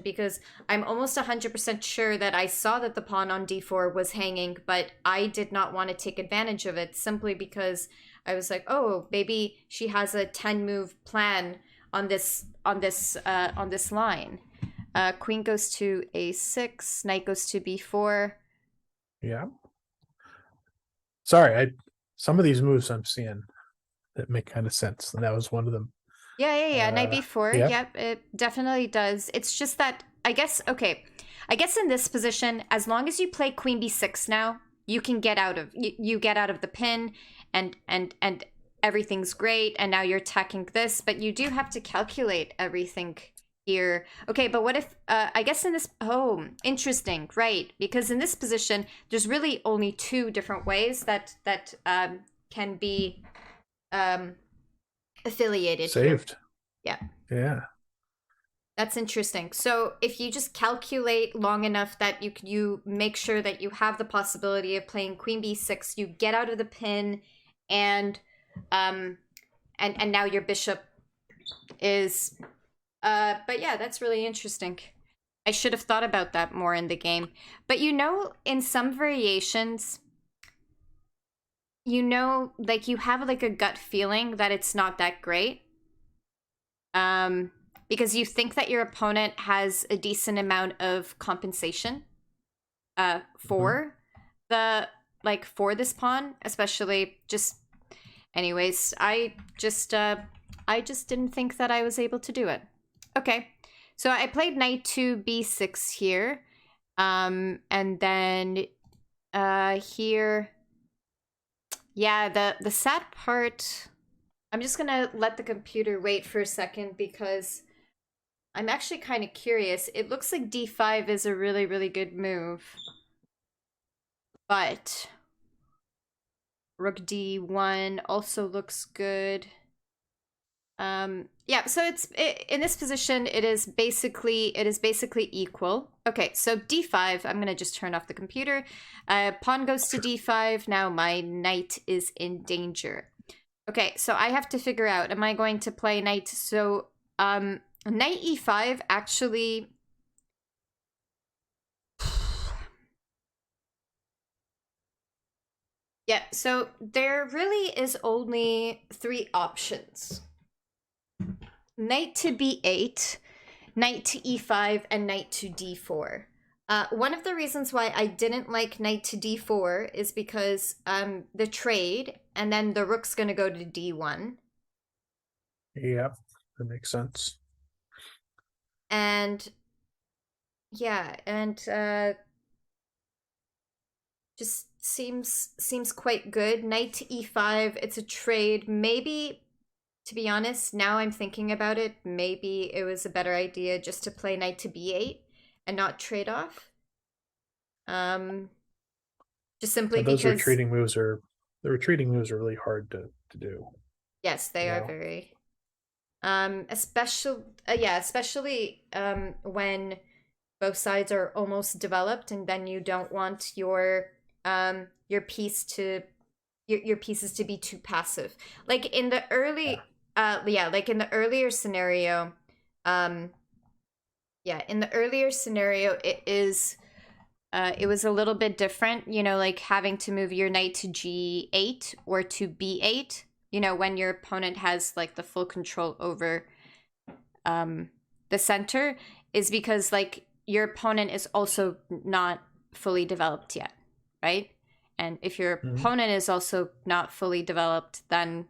Because I'm almost 100% sure that I saw that the pawn on d4 was hanging, but I did not want to take advantage of it simply because I was like, oh, maybe she has a 10-move plan on this line. Queen goes to a6, knight goes to b4. Yeah. Sorry, some of these moves I'm seeing that make kind of sense, and that was one of them. Yeah. Knight b4. Yep, it definitely does. It's just that I guess in this position, as long as you play queen b6 now, you can get out of the pin, and everything's great. And now you're attacking this, but you do have to calculate everything here. Okay, but what if I guess in this, oh, interesting, right? Because in this position, there's really only two different ways that can be affiliated saved here. Yeah, that's interesting. So if you just calculate long enough that you make sure that you have the possibility of playing queen b6, you get out of the pin, and now your bishop is but yeah, that's really interesting. I should have thought about that more in the game. But you know, in some variations, you know, like you have like a gut feeling that it's not that great. Because you think that your opponent has a decent amount of compensation for for this pawn, especially just anyways, I just didn't think that I was able to do it. Okay. So I played knight to b6 here. And then here, yeah, the sad part, I'm just gonna let the computer wait for a second because I'm actually kind of curious. It looks like d5 is a really, really good move. But rook d1 also looks good. Yeah, so in this position, it is basically equal. Okay, so d5, I'm gonna just turn off the computer. Pawn goes to d5. Now my knight is in danger. Okay, so I have to figure out, am I going to play knight? So knight e5 actually, Yeah, so there really is only 3 options. Knight to b8, knight to e5, and knight to d4. One of the reasons why I didn't like knight to d4 is because the trade, and then the rook's going to go to d1. Yep, that makes sense. And yeah, and just seems quite good. Knight to e5, it's a trade. Maybe, to be honest, now I'm thinking about it, maybe it was a better idea just to play knight to b8 and not trade off. Just simply those because retreating moves are really hard to do. Yes, they are very especially when both sides are almost developed, and then you don't want your piece to your pieces to be too passive. Like in the early like in the earlier scenario, in the earlier scenario it was a little bit different, like having to move your knight to g8 or to b8, when your opponent has like the full control over the center, is because like your opponent is also not fully developed yet, right? And if your opponent is also not fully developed, then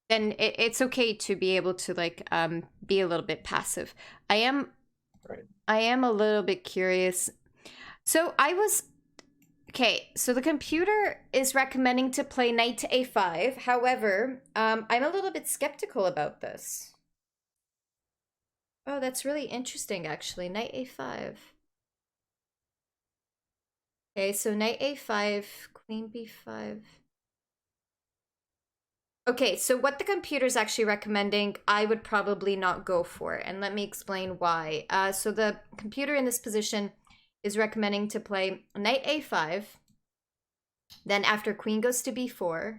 it's okay to be able to like be a little bit passive. I am a little bit curious. So so the computer is recommending to play knight to a5. However, I'm a little bit skeptical about this. Oh, that's really interesting, actually. Knight a5. Okay, so knight a5, queen b5. Okay, so what the computer's actually recommending, I would probably not go for, and let me explain why. So the computer in this position is recommending to play knight a5, then after queen goes to b4,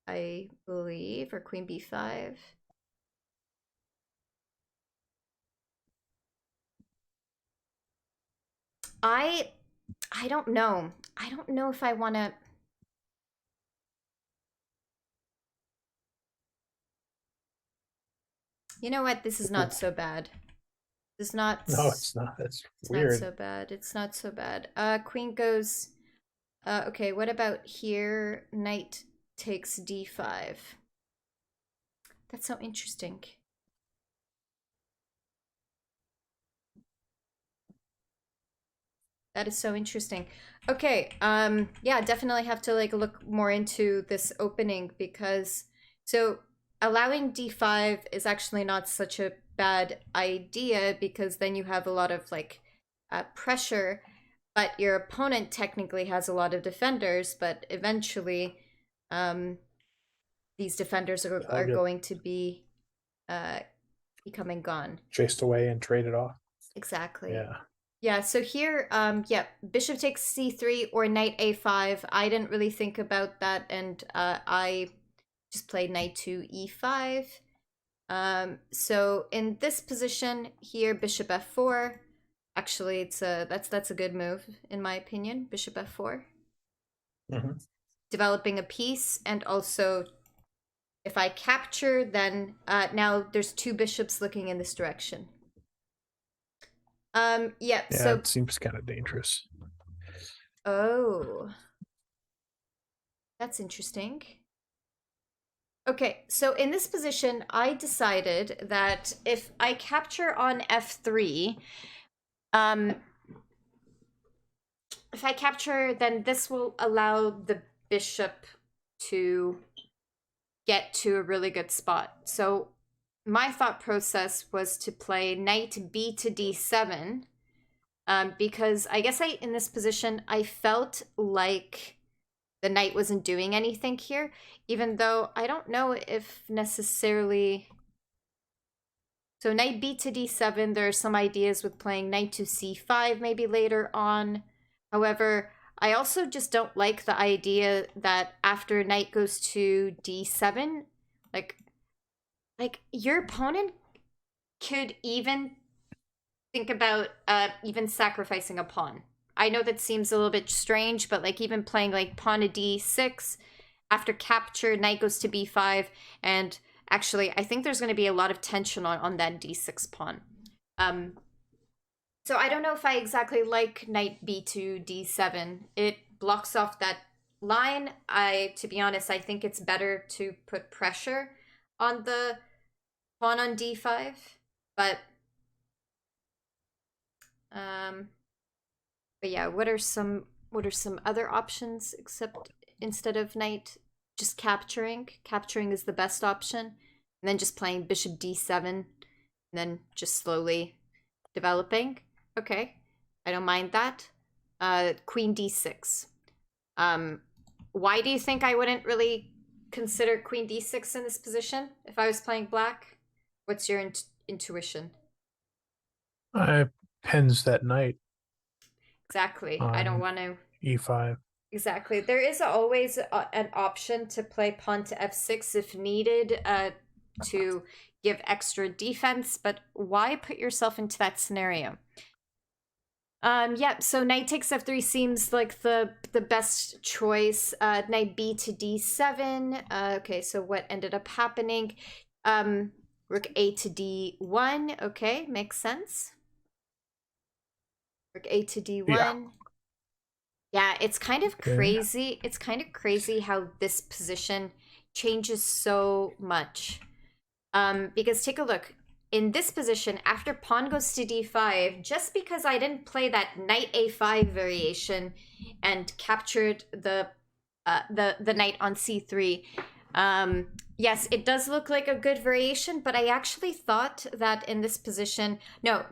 I believe, or queen b5. I don't know. I don't know if I want to... You know what? This is not so bad. This is not... No, it's not. It's weird. Not so bad. It's not so bad. Queen goes... okay, what about here? Knight takes d5. That's so interesting. That is so interesting. Okay, yeah, definitely have to like look more into this opening, because so allowing d5 is actually not such a bad idea, because then you have a lot of like pressure, but your opponent technically has a lot of defenders, but eventually these defenders are going to be becoming gone. Chased away and traded off. Exactly. Yeah. Yeah, so here, bishop takes c3 or knight a5. I didn't really think about that, and I just played knight to e5. So in this position here, bishop f4. Actually, that's a good move, in my opinion, bishop f4. Developing a piece, and also if I capture, then now there's 2 bishops looking in this direction. Yeah, so it seems kind of dangerous. Oh, that's interesting. Okay, so in this position, I decided that if I capture on f3, if I capture, then this will allow the bishop to get to a really good spot. So my thought process was to play knight b to d7, because I guess in this position, I felt like the knight wasn't doing anything here, even though I don't know if necessarily... So knight b to d7, there are some ideas with playing knight to c5 maybe later on. However, I also just don't like the idea that after knight goes to d7, like your opponent could even think about even sacrificing a pawn. I know that seems a little bit strange, but like even playing like pawn to d6, after capture, knight goes to b5, and actually I think there's going to be a lot of tension on that d6 pawn. So I don't know if I exactly like knight b2, d7. It blocks off that line. To be honest, I think it's better to put pressure on the pawn on d5, but yeah, what are some other options except instead of knight just capturing? Capturing is the best option, and then just playing bishop d7, and then just slowly developing. Okay, I don't mind that. Queen d6. Why do you think I wouldn't really consider queen d6 in this position if I was playing black? What's your intuition? I pins that knight. Exactly. I don't want to... e5. Exactly. There is always an option to play pawn to f6 if needed to give extra defense, but why put yourself into that scenario? Yep, so knight takes f3 seems like the best choice. Knight b to d7. Okay, so what ended up happening? Rook a to d1. Okay, makes sense. Rook a to d1. Yeah, it's kind of crazy. It's kind of crazy how this position changes so much. Because take a look. In this position, after pawn goes to d5, just because I didn't play that knight a5 variation and captured the knight on c3, yes, it does look like a good variation, but I actually thought that in this position, no,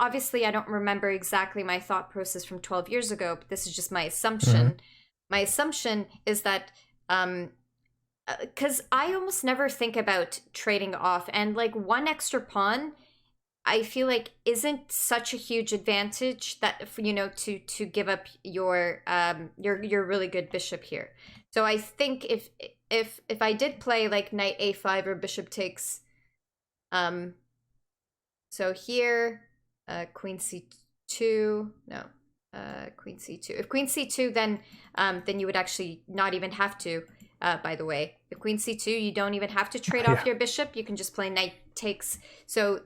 obviously I don't remember exactly my thought process from 12 years ago, but this is just my assumption. Mm-hmm. My assumption is that because I almost never think about trading off, and like one extra pawn I feel like isn't such a huge advantage that, you know, to give up your really good bishop here. So I think if I did play like knight a5 or bishop takes, so here queen c2, no, queen c2. If queen c2, then you would actually not even have to. By the way, if queen c2, you don't even have to trade off your bishop. You can just play knight takes. So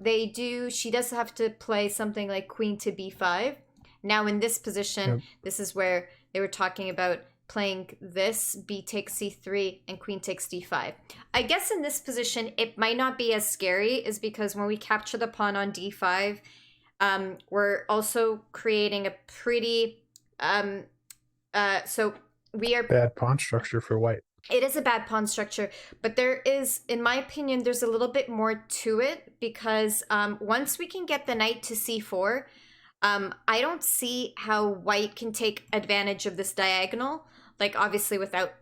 she does have to play something like queen to b5. Now in this position, this is where they were talking about playing this, b takes c3, and queen takes d5. I guess in this position, it might not be as scary, is because when we capture the pawn on d5, we're also creating a pretty, so we are... Bad pawn structure for white. It is a bad pawn structure, but there is, in my opinion, there's a little bit more to it, because once we can get the knight to c4, I don't see how white can take advantage of this diagonal, like obviously without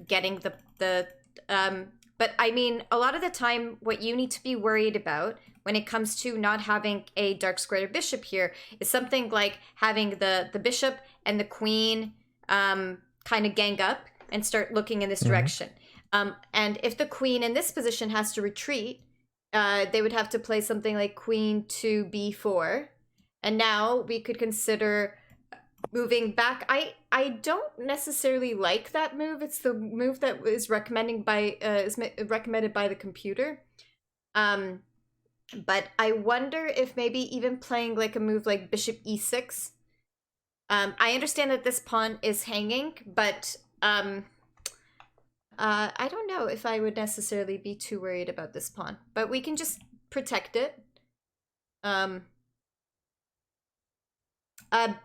getting but I mean, a lot of the time, what you need to be worried about when it comes to not having a dark square bishop here is something like having the bishop and the queen kind of gang up and start looking in this direction. And if the queen in this position has to retreat, they would have to play something like queen to b4. And now we could consider moving back. I don't necessarily like that move. It's the move that is recommended by the computer. But I wonder if maybe even playing like a move like bishop e6. I understand that this pawn is hanging, but I don't know if I would necessarily be too worried about this pawn. But we can just protect it.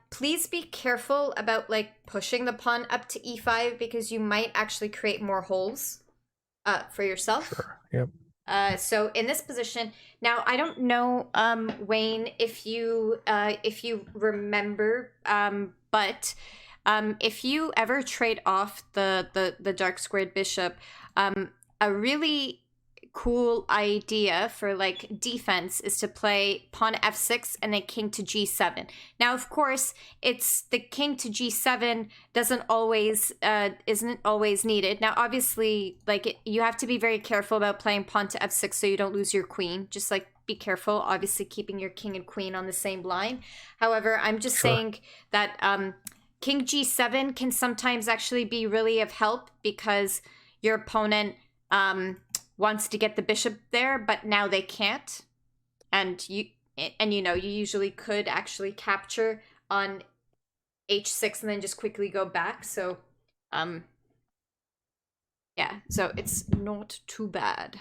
Please be careful about like pushing the pawn up to e5, because you might actually create more holes for yourself. Sure. Yep. So in this position, now I don't know, Wayne, if you remember, but if you ever trade off the dark squared bishop, a really cool idea for like defense is to play pawn f6 and then king to g7. Now, of course, it's the king to g7 isn't always needed. Now, obviously, like you have to be very careful about playing pawn to f6 so you don't lose your queen. Just like be careful, obviously keeping your king and queen on the same line. However, I'm just saying that king g7 can sometimes actually be really of help because your opponent wants to get the bishop there, but now they can't. And you usually could actually capture on h6 and then just quickly go back. So, yeah, so it's not too bad.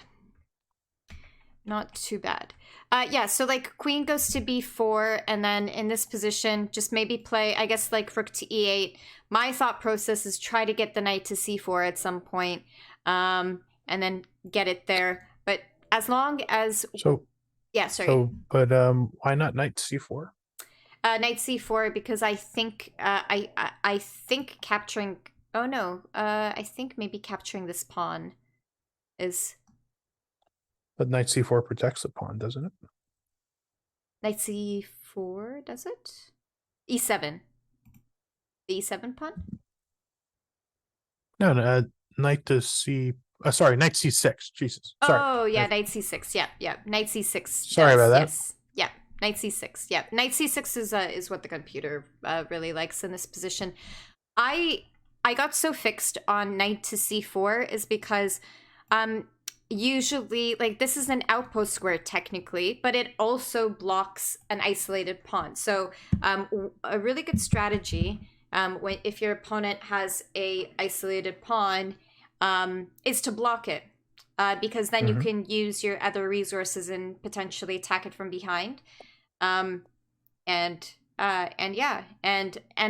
Not too bad. Yeah, so like queen goes to b4, and then in this position, just maybe play, I guess, like rook to e8. My thought process is try to get the knight to c4 at some point, and then get it there. But as long as... yeah, sorry. But why not knight c4? Knight c4 because I think I think capturing... oh no, I think maybe capturing this pawn is... But knight c4 protects the pawn, doesn't it? Knight c4, does it? e7. The e7 pawn? No, knight to c... sorry, knight c6. Jesus. Sorry. Oh, yeah, knight c6. Yeah. Knight c6. Sorry about that. Yes. Yeah, knight c6. Yeah, knight c6 is what the computer really likes in this position. I got so fixed on knight to c4 is because usually, like, this is an outpost square technically, but it also blocks an isolated pawn. So a really good strategy if your opponent has a isolated pawn is to block it, because then you can use your other resources and potentially attack it from behind. And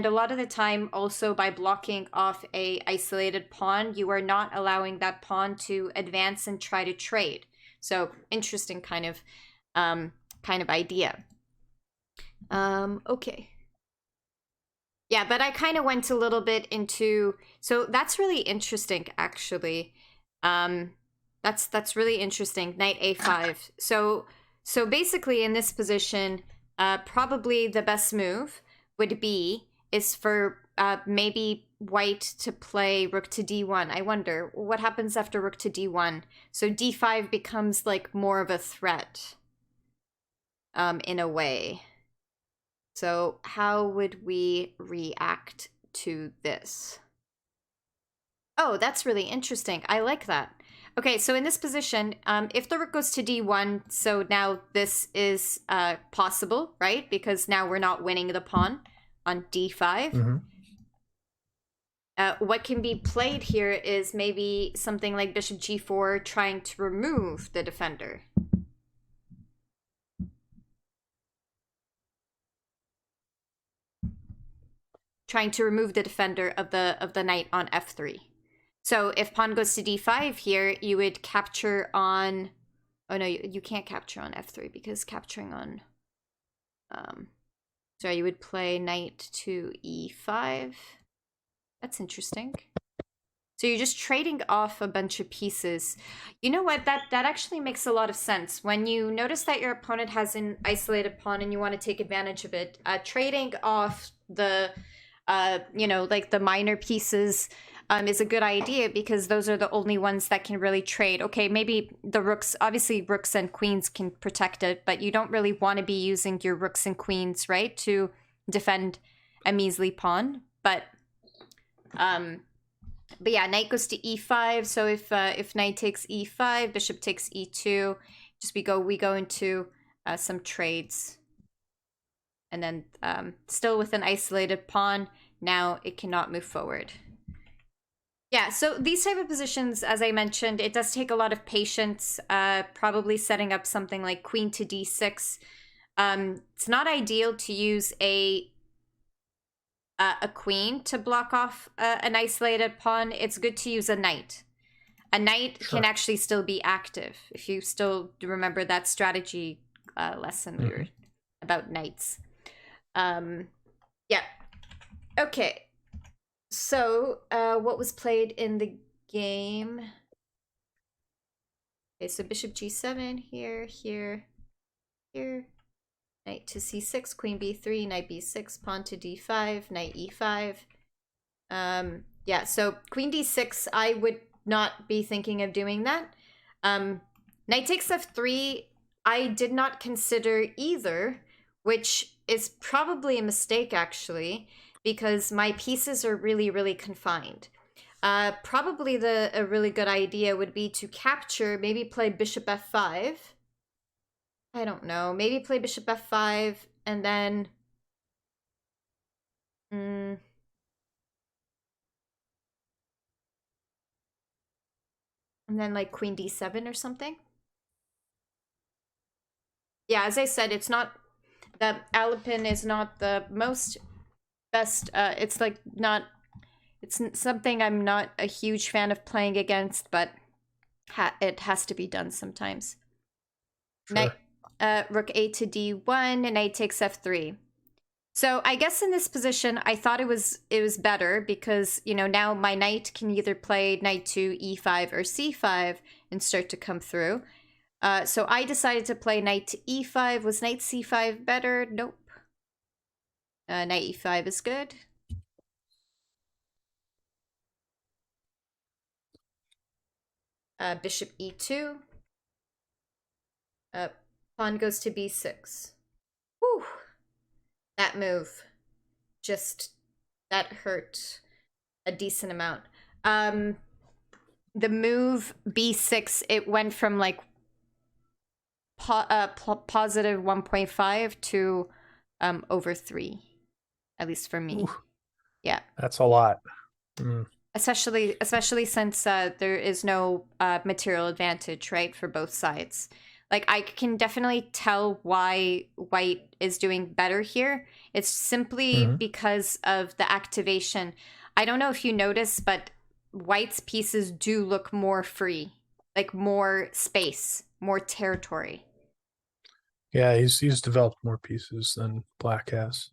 a lot of the time also by blocking off a isolated pawn, you are not allowing that pawn to advance and try to trade. So interesting kind of idea. Okay. Yeah, but I kind of went a little bit into, so that's really interesting actually. That's really interesting. Knight a5. So basically in this position, probably the best move would be for maybe white to play rook to d1. I wonder what happens after rook to d1. So d5 becomes like more of a threat in a way. So how would we react to this? Oh, that's really interesting. I like that. Okay, so in this position, if the rook goes to d1, so now this is possible, right? Because now we're not winning the pawn on d5. What can be played here is maybe something like bishop g4, trying to remove the defender. Trying to remove the defender of the knight on f3. So if pawn goes to d5 here, you would capture on... oh no, you can't capture on f3 because capturing on... sorry, you would play knight to e5. That's interesting. So you're just trading off a bunch of pieces. You know what? That actually makes a lot of sense. When you notice that your opponent has an isolated pawn and you want to take advantage of it, trading off the... like the minor pieces is a good idea because those are the only ones that can really trade. Okay, maybe the rooks, obviously rooks and queens can protect it, but you don't really want to be using your rooks and queens, right, to defend a measly pawn. But yeah, knight goes to e5. So if knight takes e5, bishop takes e2, just we go into some trades. And then still with an isolated pawn, now it cannot move forward. Yeah, so these type of positions, as I mentioned, it does take a lot of patience, probably setting up something like queen to d6. It's not ideal to use a queen to block off an isolated pawn. It's good to use a knight. A knight can actually still be active, if you still remember that strategy lesson we were about knights. Yeah. Okay. So, what was played in the game? Okay, so bishop g7 here, here, here. Knight to c6, queen b3, knight b6, pawn to d5, knight e5. Yeah, so queen d6, I would not be thinking of doing that. Knight takes f3, I did not consider either, which is probably a mistake, actually, because my pieces are really, really confined. Probably a really good idea would be to capture, maybe play bishop f5. I don't know, maybe play bishop f5, and then... and then like queen d7 or something. Yeah, as I said, it's not... the Alapin is not the most best... it's like not... it's something I'm not a huge fan of playing against, but it has to be done sometimes. Sure. Knight, rook a to d1, and knight takes f3. So I guess in this position, I thought it was better because, you know, now my knight can either play knight to e5 or c5 and start to come through. So I decided to play knight to e5. Was knight c5 better? Nope. Knight e5 is good. Bishop e2. Pawn goes to b6. Whew. That move. Just, that hurt a decent amount. The move b6, it went from like positive 1.5 to over 3, at least for me. Ooh, yeah, that's a lot. Especially since there is no material advantage, right, for both sides. Like, I can definitely tell why white is doing better here. It's simply because of the activation. I don't know if you notice, but white's pieces do look more free, like more space, more territory. Yeah, he's developed more pieces than black has.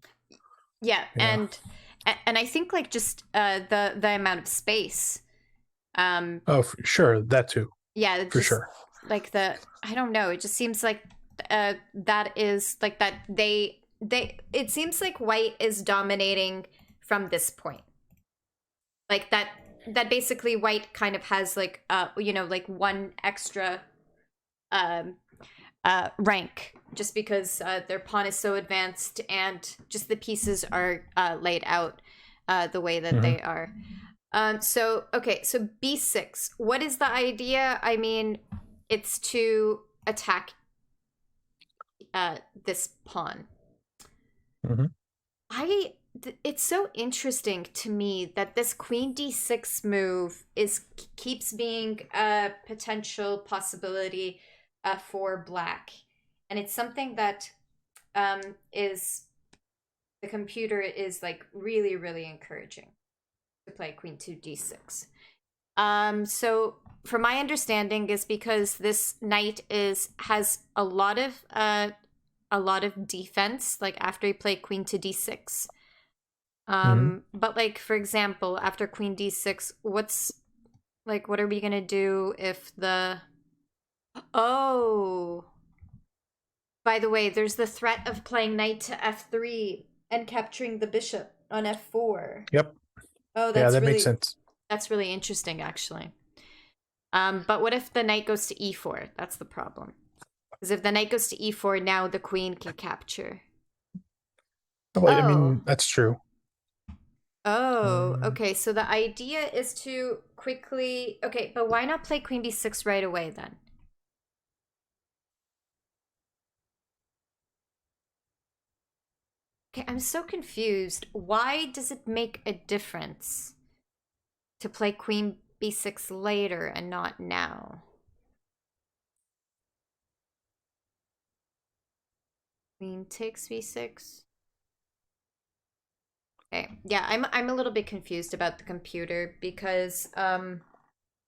Yeah, and I think like just the amount of space. Oh, for sure, that too. Yeah, for sure. Like I don't know. It just seems like that is like that they. It seems like white is dominating from this point. Like that basically white kind of has like you know, like one extra rank just because their pawn is so advanced and just the pieces are laid out the way that they are. So okay, so b6. What is the idea? I mean, it's to attack this pawn. It's so interesting to me that this queen d6 move keeps being a potential possibility for black, and it's something that is the computer is like really, really encouraging to play queen to d6. So from my understanding is because this knight has a lot of defense, like after you play queen to d6. But like, for example, after queen d6, what are we gonna do if the... Oh, by the way, there's the threat of playing knight to f3 and capturing the bishop on f4. Yep. Oh, that makes sense. That's really interesting, actually. But what if the knight goes to e4? That's the problem. Because if the knight goes to e4, now the queen can capture. Well, I mean, that's true. Oh, okay. So the idea is to quickly... Okay, but why not play queen b6 right away, then? Okay, I'm so confused. Why does it make a difference to play queen b6 later and not now? Queen takes b6. Okay, yeah, I'm a little bit confused about the computer because in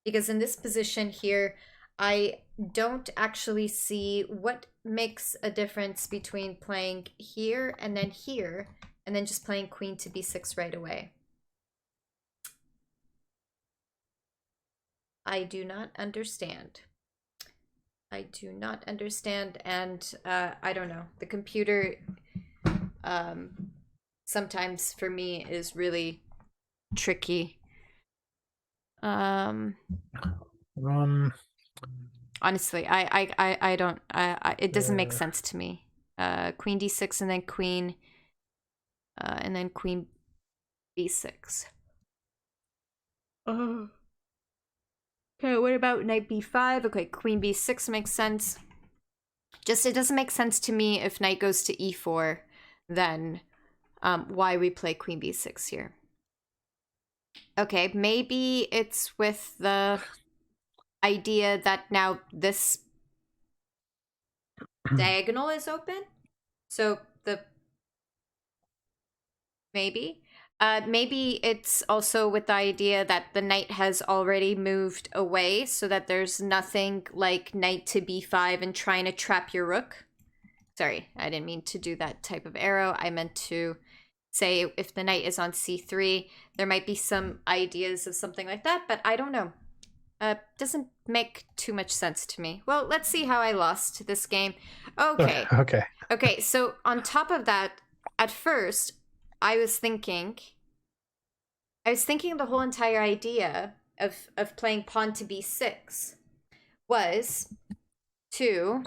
this position here, I don't actually see what makes a difference between playing here and then just playing queen to b6 right away. I do not understand. I do not understand, and I don't know. The computer sometimes for me is really tricky. Honestly, I don't. It doesn't make sense to me. Queen d6 and then queen b6. Okay, what about knight b5? Okay, queen b6 makes sense. Just it doesn't make sense to me if knight goes to e4, then why we play queen b6 here. Okay, maybe it's with the idea that now this diagonal is open. So maybe it's also with the idea that the knight has already moved away, so that there's nothing like knight to b5 and trying to trap your rook. Sorry, I didn't mean to do that type of arrow. I meant to say if the knight is on c3, there might be some ideas of something like that, but I don't know. Doesn't make too much sense to me. Well, let's see how I lost this game. Okay. Okay, so on top of that, at first, I was thinking the whole entire idea of playing pawn to b6 was to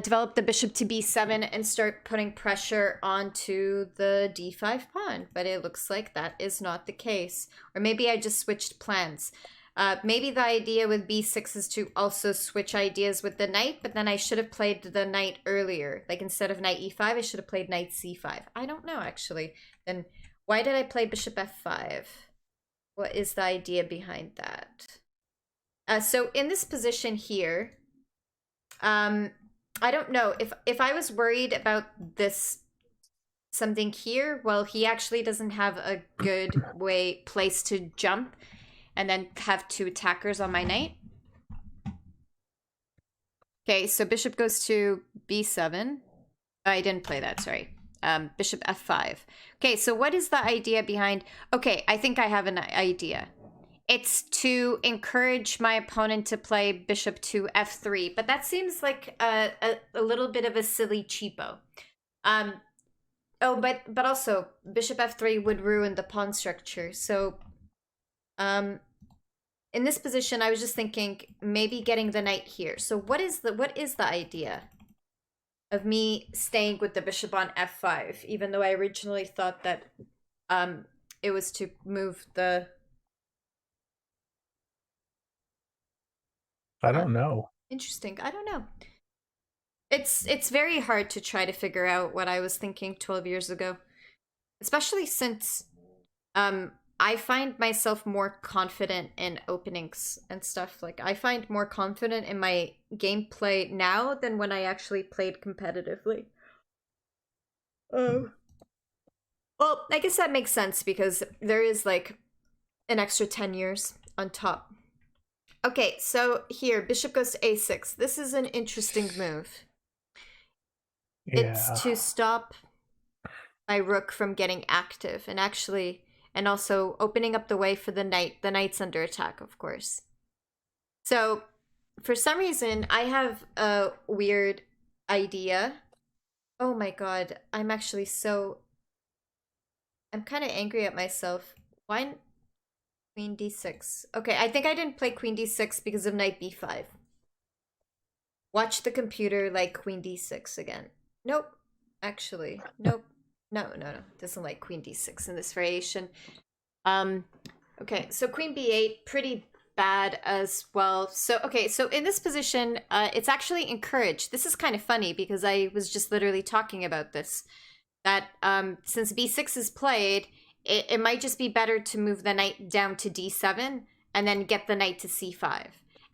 develop the bishop to b7 and start putting pressure onto the d5 pawn. But it looks like that is not the case. Or maybe I just switched plans. Maybe the idea with b6 is to also switch ideas with the knight, but then I should have played the knight earlier. Like instead of knight e5, I should have played knight c5. I don't know, actually. Then why did I play bishop f5? What is the idea behind that? So in this position here, I don't know. If I was worried about this something here, well, he actually doesn't have a good place to jump and then have two attackers on my knight. Okay, so bishop goes to b7. I didn't play that, sorry. Bishop f5. Okay, so what is the idea behind... Okay, I think I have an idea. It's to encourage my opponent to play bishop to f3, but that seems like a little bit of a silly cheapo. But also bishop f3 would ruin the pawn structure. So, in this position, I was just thinking maybe getting the knight here. So what is the idea of me staying with the bishop on f5, even though I originally thought that it was to move the... I don't know. Interesting. I don't know. It's very hard to try to figure out what I was thinking 12 years ago. Especially since I find myself more confident in openings and stuff. Like, I find more confident in my gameplay now than when I actually played competitively. Well, I guess that makes sense because there is, like, an extra 10 years on top. Okay, so here, bishop goes to a6. This is an interesting move. Yeah. It's to stop my rook from getting active and also opening up the way for the knight. The knight's under attack, of course. So, for some reason, I have a weird idea. Oh my god, I'm kind of angry at myself. Why... Queen d6. Okay, I think I didn't play queen d6 because of knight b5. Watch the computer like queen d6 again. Nope. Actually, nope. No. Doesn't like queen d6 in this variation. Okay, so queen b8, pretty bad as well. So, okay, so in this position, it's actually encouraged. This is kind of funny because I was just literally talking about this. That since b6 is played... It might just be better to move the knight down to d7 and then get the knight to c5.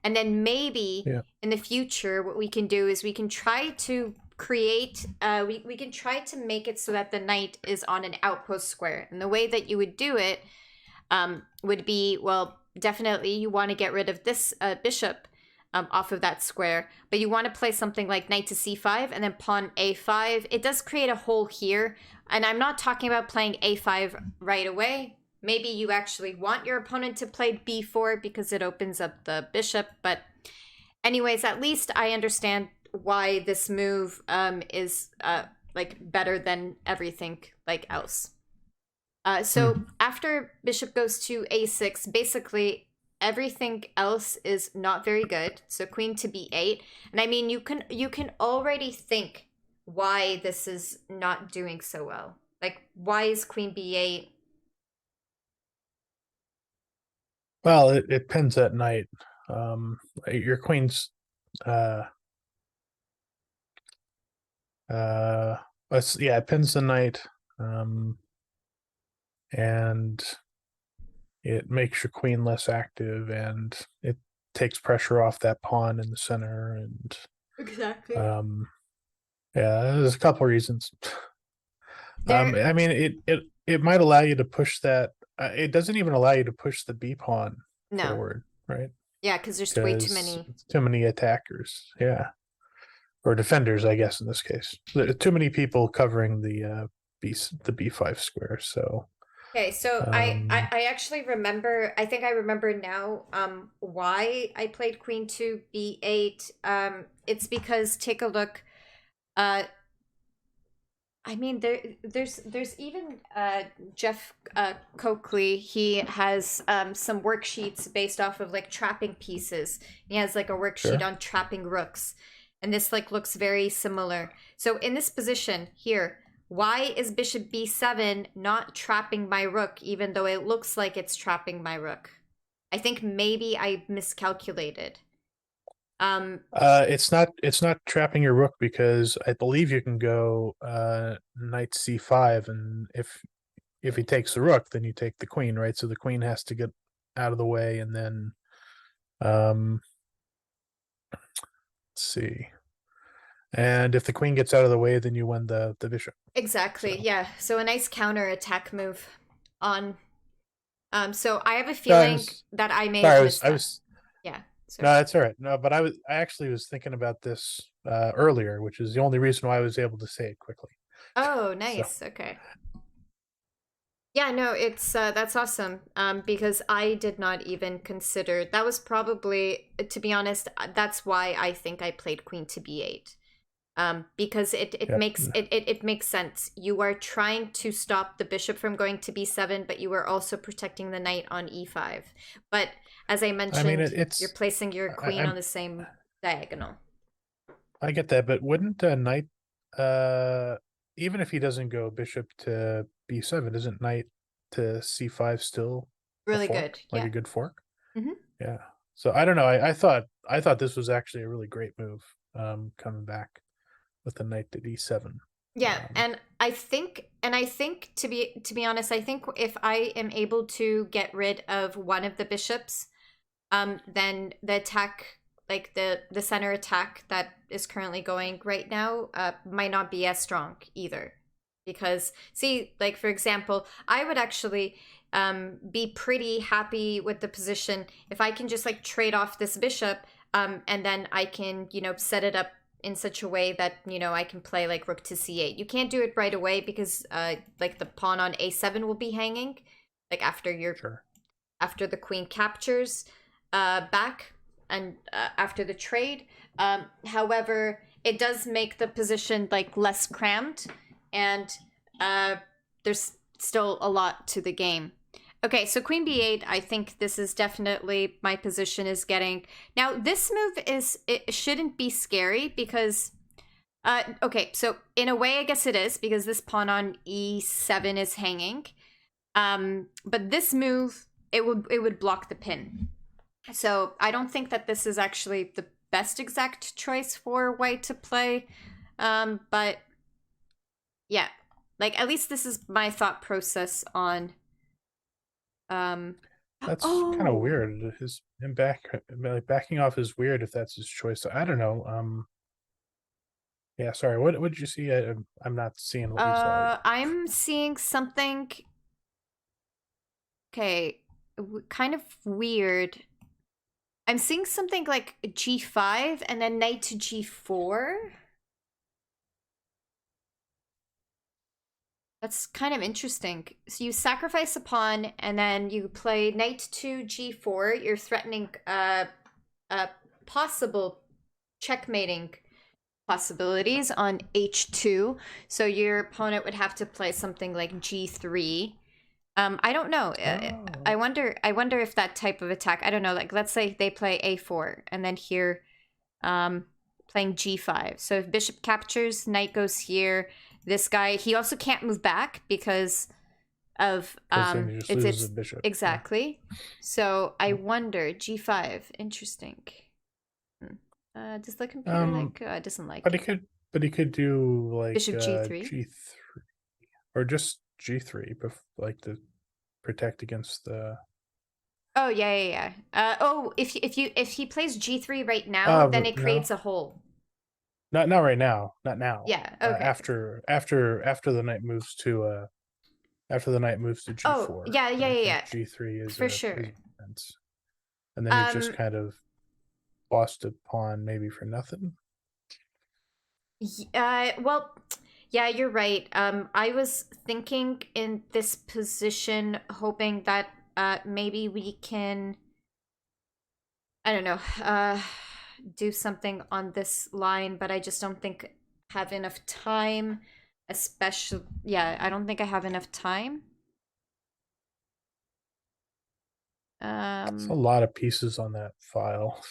And then maybe in the future, what we can do is we can try to create, we can try to make it so that the knight is on an outpost square. And the way that you would do it would be, well, definitely you want to get rid of this bishop off of that square. But you want to play something like knight to c5 and then pawn a5. It does create a hole here. And I'm not talking about playing a5 right away. Maybe you actually want your opponent to play b4 because it opens up the bishop. But Anyways, at least I understand why this move is like better than everything like else. So after bishop goes to a6, basically everything else is not very good. So queen to b8, and I mean you can already think why this is not doing so well. Like, why is queen b8? Well, it pins at night. Your queen's it pins the knight, and it makes your queen less active, and it takes pressure off that pawn in the center, and Exactly. Yeah, there's a couple reasons. There, I mean, it might allow you to push that. It doesn't even allow you to push the b pawn no. forward, right? Yeah, because there's way too many attackers. Yeah, or defenders, I guess in this case. There are too many people covering the b5 square. So okay, so I actually remember. I think I remember now. Why I played queen to b8. It's because take a look. I mean, there's even Jeff Coakley. He has some worksheets based off of like trapping pieces. He has like a worksheet on trapping rooks, and this like looks very similar. So in this position here, why is bishop b7 not trapping my rook, even though it looks like it's trapping my rook? I think maybe I miscalculated. it's not trapping your rook, because I believe you can go knight c5, and if he takes the rook, then you take the queen, right? So the queen has to get out of the way, and then let's see. And if the queen gets out of the way, then you win the bishop. Exactly. So. Yeah. So a nice counter attack move on. So I have a feeling that I may have missed that. Yeah. Sorry. No, that's all right. No, but I actually was thinking about this earlier, which is the only reason why I was able to say it quickly. Oh, nice. So. Okay. Yeah, no, it's that's awesome. Because I did not even consider that was probably, to be honest, that's why I think I played queen to b8. Because it makes sense. You are trying to stop the bishop from going to b7, but you are also protecting the knight on e5. But as I mentioned, you're placing your queen on the same diagonal. I get that, but wouldn't a knight, even if he doesn't go bishop to b7, isn't knight to c5 still really good? Like a good fork? Mm-hmm. Yeah. So I don't know. I thought this was actually a really great move, coming back with the knight to d7. Yeah, and I think to be honest, I think if I am able to get rid of one of the bishops, then the attack, like the center attack that is currently going right now, might not be as strong either. Because see, like for example, I would actually be pretty happy with the position if I can just like trade off this bishop, and then I can, set it up in such a way that, I can play like rook to c8. You can't do it right away because like the pawn on a7 will be hanging, like after the queen captures back, and after the trade. However, it does make the position like less crammed, and there's still a lot to the game. Okay, so queen b8, I think this is definitely my position is getting. Now, this move it shouldn't be scary because, okay, so in a way, I guess it is because this pawn on e7 is hanging. But this move, it would block the pin. So I don't think that this is actually the best exact choice for white to play. But yeah, like at least this is my thought process on. That's kind of weird. Him backing off is weird if that's his choice. So I don't know. Yeah, sorry. What did you see? I'm not seeing what you saw. I'm seeing something. Okay, kind of weird. I'm seeing something like g5 and then knight to g4. That's kind of interesting. So you sacrifice a pawn and then you play knight to g4. You're threatening possible checkmating possibilities on h2. So your opponent would have to play something like g3. I don't know. I wonder if that type of attack, I don't know, like let's say they play a4 and then here playing g5. So if bishop captures, knight goes here. This guy, he also can't move back because of it's bishop. Exactly. Yeah. So I wonder g5. Interesting. Does the computer doesn't like it. But he could do like bishop g3. G3 or just g3, like to protect against the. Oh yeah. If he plays g3 right now, then it creates a hole. Not right now. Not now. Yeah. Okay. After the knight moves to g4. Oh yeah. G3 is for sure. Defense. And then you just kind of lost a pawn maybe for nothing. Well, yeah, you're right. I was thinking in this position, hoping that maybe we can, I don't know, do something on this line, but I just don't think I have enough time. Especially, yeah, I don't think I have enough time. There's a lot of pieces on that file.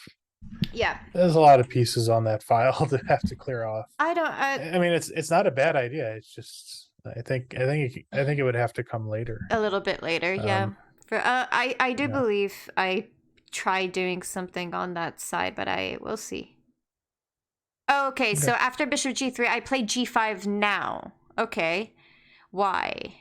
Yeah, there's a lot of pieces on that file to have to clear off. I mean, it's not a bad idea. It's just I think it would have to come later. A little bit later, yeah. I do believe I tried doing something on that side, but we'll see. Oh, okay. So after bishop g3, I play g5 now. Okay. Why?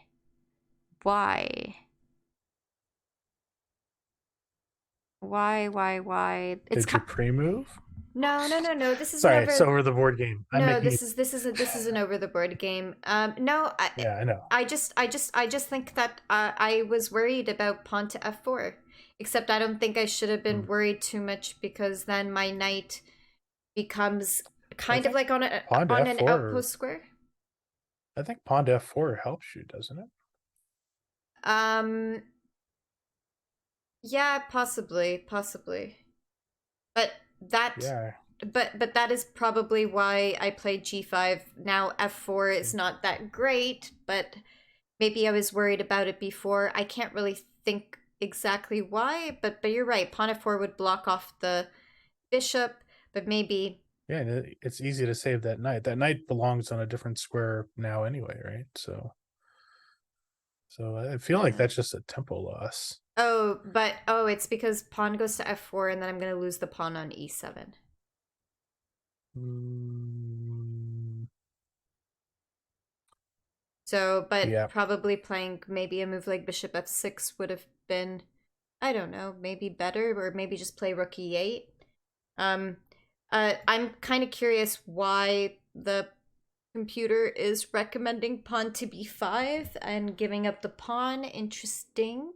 Did you pre-move? No. This is sorry. It's over the board game. This is an over the board game. No. I know. I just think that I was worried about pawn to f4. Except I don't think I should have been worried too much because then my knight becomes kind of like on an outpost square. I think pawn to f4 helps you, doesn't it? Yeah, possibly. But that but that is probably why I played g5. Now f4 is not that great, but maybe I was worried about it before. I can't really think exactly why, but you're right. Pawn f4 would block off the bishop, but maybe. Yeah, it's easy to save that knight. That knight belongs on a different square now anyway, right? So I feel like that's just a tempo loss. It's because pawn goes to f4 and then I'm going to lose the pawn on e7. So, but probably playing maybe a move like bishop f6 would have been, I don't know, maybe better, or maybe just play rook e8. I'm kind of curious why the computer is recommending pawn to b5 and giving up the pawn. Interesting.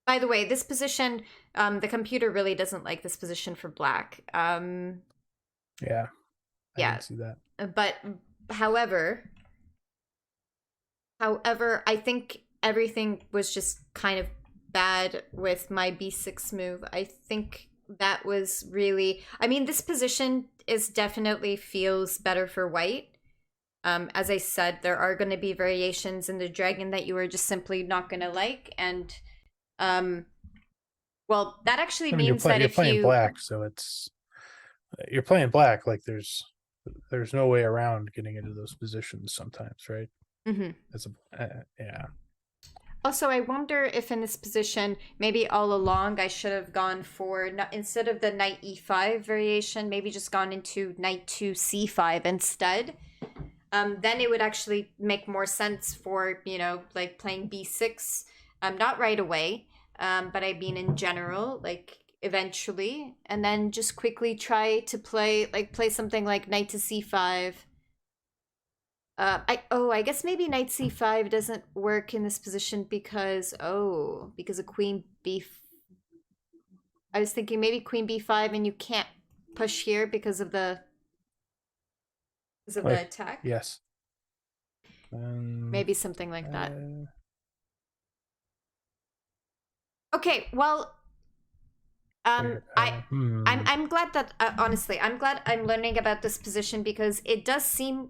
By the way, this position, the computer really doesn't like this position for black. I can see that. But however, I think everything was just kind of bad with my b6 move. I think that was really, I mean, this position is definitely feels better for white. As I said, there are going to be variations in the dragon that you are just simply not going to like, and well, that actually means that you're playing black, so you're playing black, like there's no way around getting into those positions sometimes, right? Also, I wonder if in this position, maybe all along I should have gone for, instead of the knight e5 variation, maybe just gone into knight to c5 instead. Then it would actually make more sense for, like playing b6, not right away, but I mean in general, like eventually, and then just quickly try to play something like knight to c5. I guess maybe knight c5 doesn't work in this position because of queen b. I was thinking maybe queen b5 and you can't push here because of the attack. Yes. Maybe something like that. Okay, well, I'm glad that honestly, I'm glad I'm learning about this position, because it does seem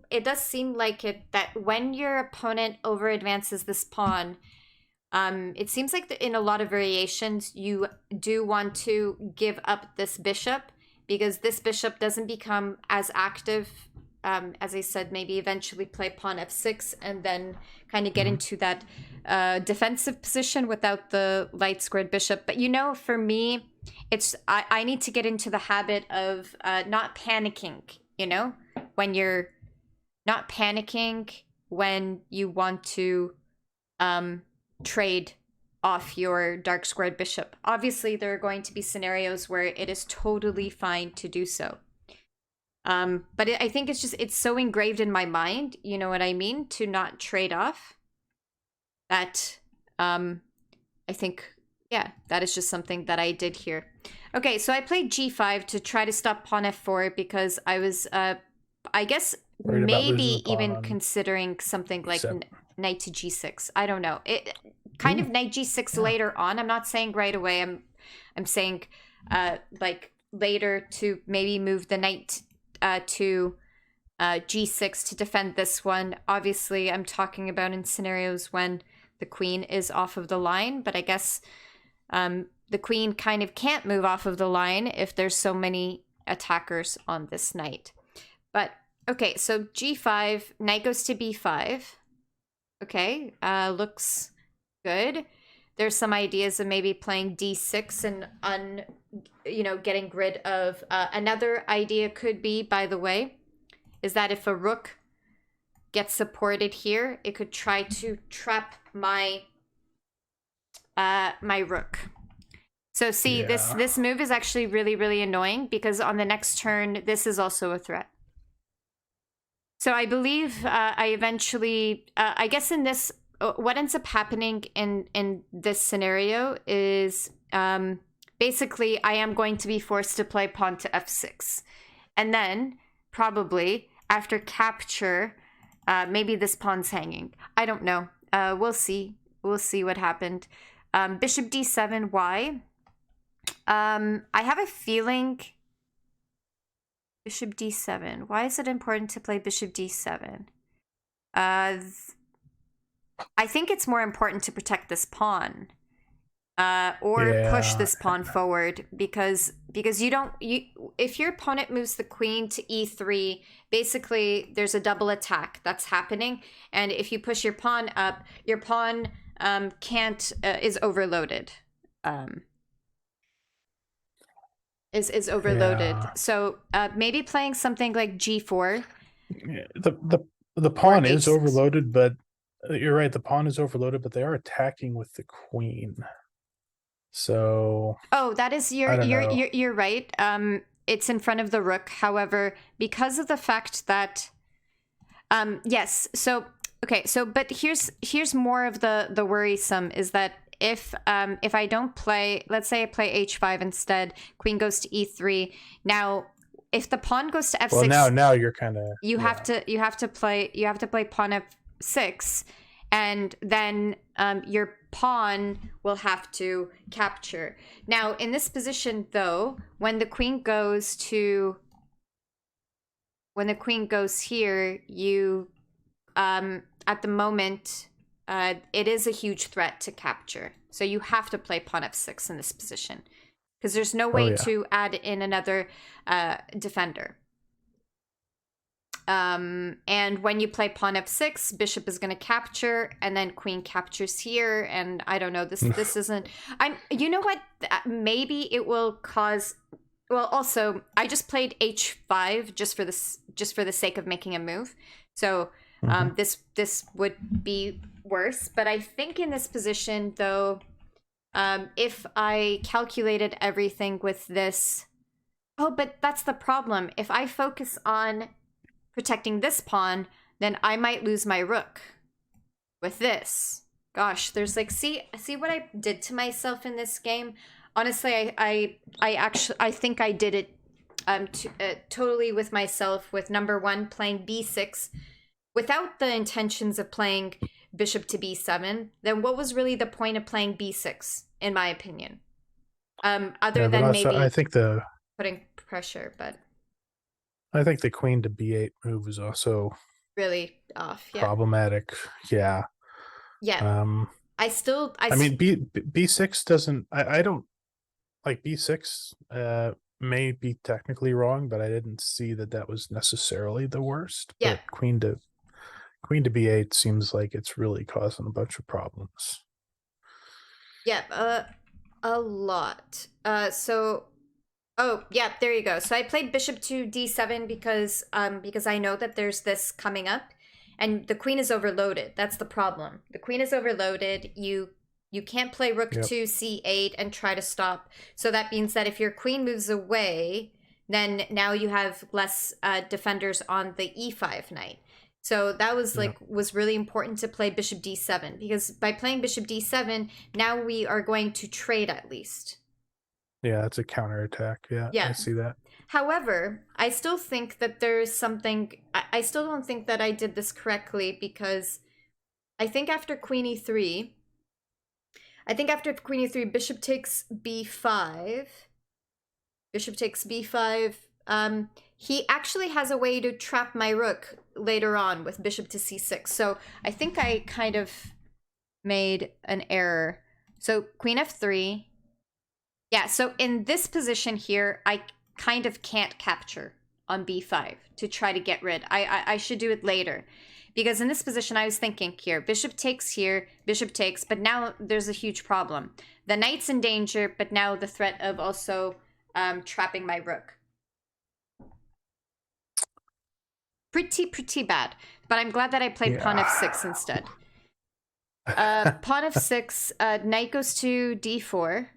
like it that when your opponent over advances this pawn, it seems like in a lot of variations you do want to give up this bishop, because this bishop doesn't become as active. As I said, maybe eventually play pawn f6 and then kind of get into that defensive position without the light squared bishop. But for me, it's I need to get into the habit of not panicking, when you're not panicking when you want to trade off your dark squared bishop. Obviously, there are going to be scenarios where it is totally fine to do so. But I think it's so engraved in my mind, you know what I mean, to not trade off, that I think, yeah, that is just something that I did here. Okay, so I played g5 to try to stop pawn f4, because I was, I guess, maybe even considering something like knight to g6. I don't know. It kind of knight g6 later on. I'm not saying right away. I'm saying like later, to maybe move the knight to g6 to defend this one. Obviously, I'm talking about in scenarios when the queen is off of the line, but I guess the queen kind of can't move off of the line if there's so many attackers on this knight. But okay, so g5, knight goes to b5. Okay, looks good. There's some ideas of maybe playing d6 and getting rid of another idea could be, by the way, is that if a rook gets supported here, it could try to trap my my rook. So see, this move is actually really, really annoying, because on the next turn, this is also a threat. So I believe I eventually, I guess in this, what ends up happening in this scenario is basically I am going to be forced to play pawn to f6. And then probably after capture, maybe this pawn's hanging. I don't know. We'll see. We'll see what happened. Bishop d7, why? I have a feeling... Bishop d7. Why is it important to play bishop d7? I think it's more important to protect this pawn. Or push this pawn forward, because if your opponent moves the queen to e3, basically there's a double attack that's happening, and if you push your pawn up, your pawn is overloaded. Is overloaded. So maybe playing something like g4. The pawn is overloaded, but you're right. The pawn is overloaded, but they are attacking with the queen. So that is you're right. It's in front of the rook. However, because of the fact that yes. So okay. So but here's more of the worrisome, is that if I don't play, let's say I play h5 instead, queen goes to e3. Now, if the pawn goes to f6, well, now you're kind of you have to play pawn f6, and then your pawn will have to capture. Now, in this position, though, when the queen goes here, you at the moment. It is a huge threat to capture. So you have to play pawn f6 in this position, because there's no way to add in another defender. And when you play pawn f6, bishop is going to capture, and then queen captures here. And I don't know, this isn't... You know what? Maybe it will cause... Well, also, I just played h5 just for the sake of making a move. So this would be worse, but I think in this position, though, if I calculated everything with this... but that's the problem. If I focus on protecting this pawn, then I might lose my rook with this. Gosh, there's like, see what I did to myself in this game? Honestly, I think I did it totally with myself, with number one, playing b6 without the intentions of playing bishop to b7. Then what was really the point of playing b6, in my opinion? Other but than also maybe I think putting pressure, but the queen to b8 move is also really off. Yeah. problematic. Yeah. Yeah. Um, I mean, b6 doesn't. I don't like b6. May be technically wrong, but I didn't see that was necessarily the worst. Yeah. But queen to b8 seems like it's really causing a bunch of problems. Yeah. A lot. Oh, yeah, there you go. So I played bishop to d7 because I know that there's this coming up, and the queen is overloaded. That's the problem. The queen is overloaded. You can't play rook Yep. to c8 and try to stop. So that means that if your queen moves away, then now you have less defenders on the e5 knight. So that was was really important to play bishop d7, because by playing bishop d7, now we are going to trade at least. Yeah, it's a counterattack. Yeah, I see that. However, I still think that there's something. I still don't think that I did this correctly, because I think after queen e3, bishop takes b5. Bishop takes b5. He actually has a way to trap my rook later on with bishop to c6. So I think I kind of made an error. So queen f3. Yeah, so in this position here, I kind of can't capture on b5 to try to get rid. I should do it later. Because in this position, I was thinking here, bishop takes here, bishop takes, but now there's a huge problem. The knight's in danger, but now the threat of also trapping my rook. Pretty bad. But I'm glad that I played pawn f6 instead. Pawn f6, knight goes to d4.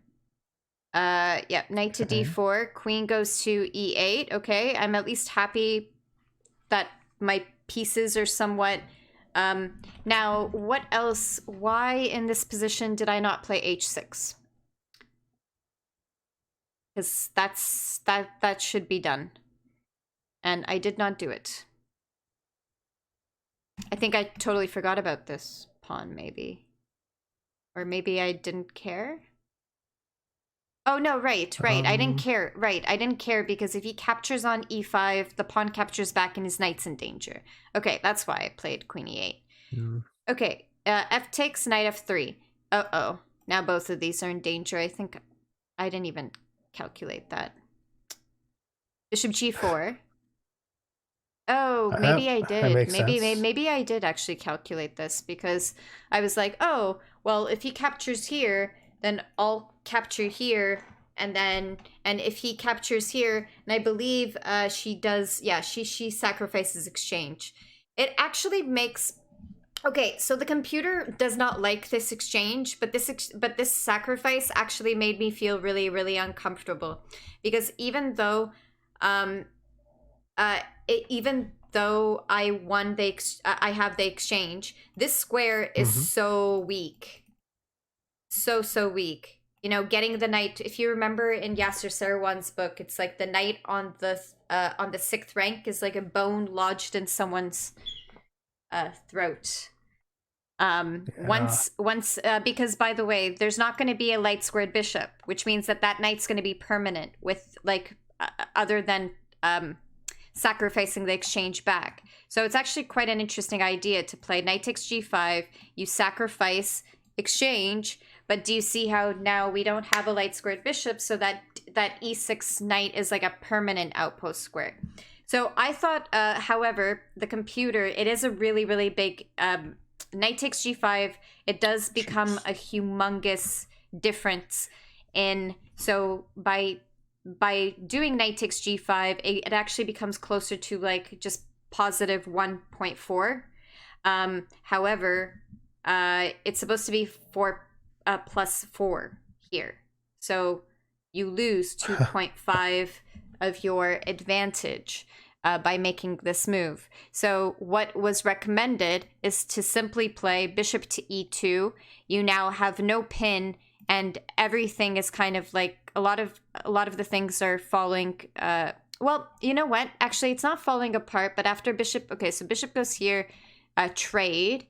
Yeah, knight to d4, queen goes to e8. Okay, I'm at least happy that my pieces are somewhat... now, what else? Why in this position did I not play h6? Because that should be done. And I did not do it. I think I totally forgot about this pawn, maybe. Or maybe I didn't care? Oh, no, right. I didn't care. I didn't care because if he captures on e5, the pawn captures back and his knight's in danger. Okay, that's why I played queen e8. Mm. Okay, f takes, knight f3. Uh-oh. Now both of these are in danger. I think I didn't even calculate that. Bishop g4. Oh, maybe I did. Maybe I did actually calculate this, because I was like, oh, well, if he captures here, then I'll capture here, and if he captures here, and I believe she does, yeah, she sacrifices exchange. It actually makes... Okay, so the computer does not like this exchange, but this sacrifice actually made me feel really, really uncomfortable, because even though I won I have the exchange, this square is so weak. So weak. You know, getting the knight, if you remember in Yasser Serouan's book, it's like the knight on the 6th rank is like a bone lodged in someone's throat. Once because, by the way, there's not going to be a light squared bishop, which means that knight's going to be permanent with, like, other than sacrificing the exchange back. So it's actually quite an interesting idea to play knight takes g5, you sacrifice exchange, but do you see how now we don't have a light squared bishop, so that e6 knight is like a permanent outpost square. So I thought, however, the computer, it is a really, really big... knight takes g5, it does become a humongous difference in... So by doing knight takes g5, it actually becomes closer to like just positive 1.4. However, it's supposed to be 4 plus 4 here. So you lose 2.5 of your advantage by making this move. So what was recommended is to simply play bishop to e2. You now have no pin, and everything is kind of like a lot of the things are falling. Well, you know what? Actually, it's not falling apart. But after bishop, okay, so bishop goes here, trade.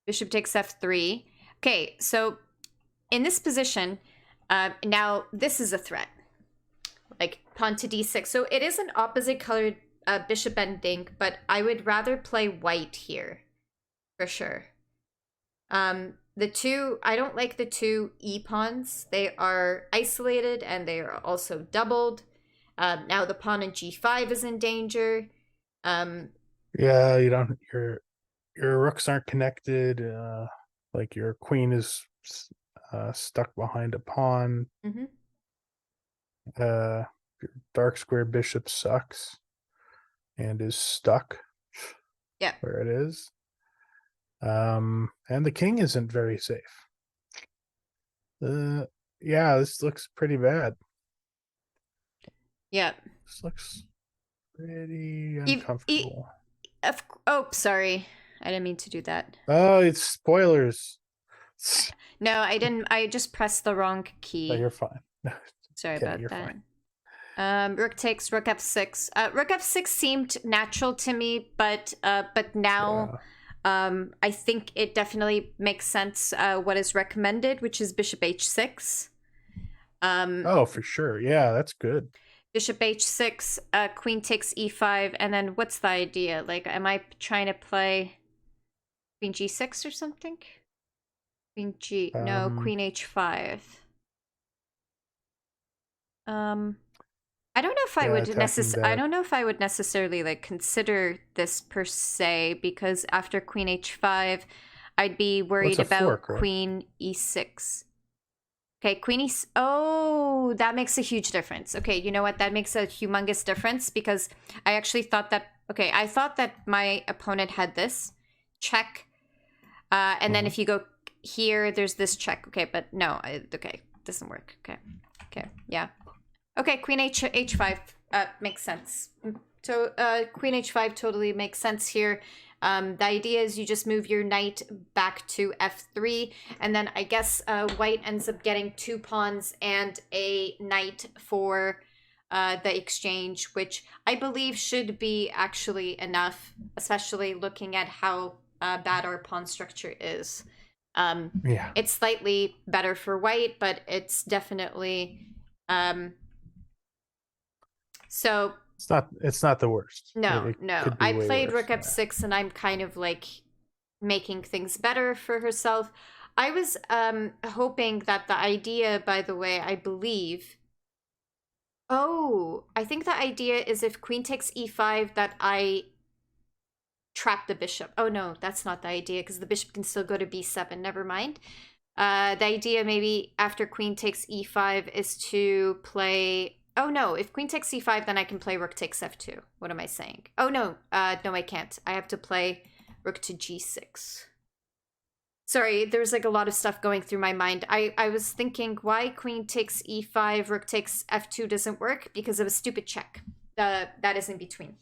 Bishop takes f3. Okay, so in this position, Now, this is a threat. Like, pawn to d6. So it is an opposite colored bishop ending, but I would rather play white here. For sure. I don't like the two e-pawns. They are isolated, and they are also doubled. Now the pawn in g5 is in danger. Yeah, you don't... Your rooks aren't connected. Like, your queen is stuck behind a pawn. Mm-hmm. Your dark square bishop sucks and is stuck. Yeah, where it is. And the king isn't very safe. Yeah, this looks pretty bad. Yeah. This looks pretty uncomfortable. Oh, sorry. I didn't mean to do that. Oh, it's spoilers. No, I didn't. I just pressed the wrong key. No, you're fine. Sorry about that. Rook takes rook f6. Rook f6 seemed natural to me, but now I think it definitely makes sense what is recommended, which is bishop h6. Oh, for sure. Yeah, that's good. Bishop h6, queen takes e5, and then what's the idea? Like, am I trying to play queen g6 or something? Queen g... no, queen h5. I don't know if I would I don't know if I would necessarily like consider this per se, because after queen h5, I'd be worried about queen e6. Okay, queen e... oh, that makes a huge difference. Okay, you know what? That makes a humongous difference, because I actually thought that... okay, I thought that my opponent had this check, and then if you go here, there's this check. Okay, but no, okay, doesn't work. Okay, yeah. Okay, queen h5 makes sense. So queen h5 totally makes sense here. The idea is you just move your knight back to f3, and then I guess white ends up getting 2 pawns and a knight for the exchange, which I believe should be actually enough, especially looking at how bad our pawn structure is. Yeah, it's slightly better for white, but it's definitely... so it's not the worst. No. I played rook f6, and I'm kind of like making things better for herself. I was hoping that the idea, by the way, I believe... oh, I think the idea is if queen takes e5 that I trap the bishop. Oh no, that's not the idea, because the bishop can still go to b7. Never mind. The idea maybe after queen takes e5 is to play... oh no, if queen takes c5, then I can play rook takes f2. What am I saying? Oh no, no I can't. I have to play rook to g6. Sorry, there's like a lot of stuff going through my mind. I was thinking why queen takes e5, rook takes f2 doesn't work, because of a stupid check. That is in between.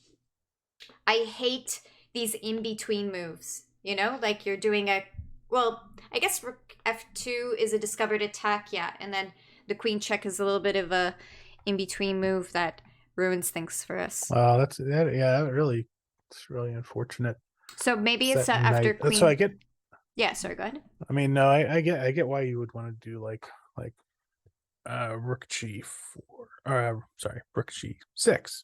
I hate these in-between moves, you know? Like you're doing a... well, I guess rook f2 is a discovered attack, yeah, and then the queen check is a little bit of a in-between move that ruins things for us. Wow, it's really unfortunate. So maybe it's after queen... so I get... yeah, sorry, go ahead. I mean, no, I get why you would want to do like rook g4, or sorry, rook g6.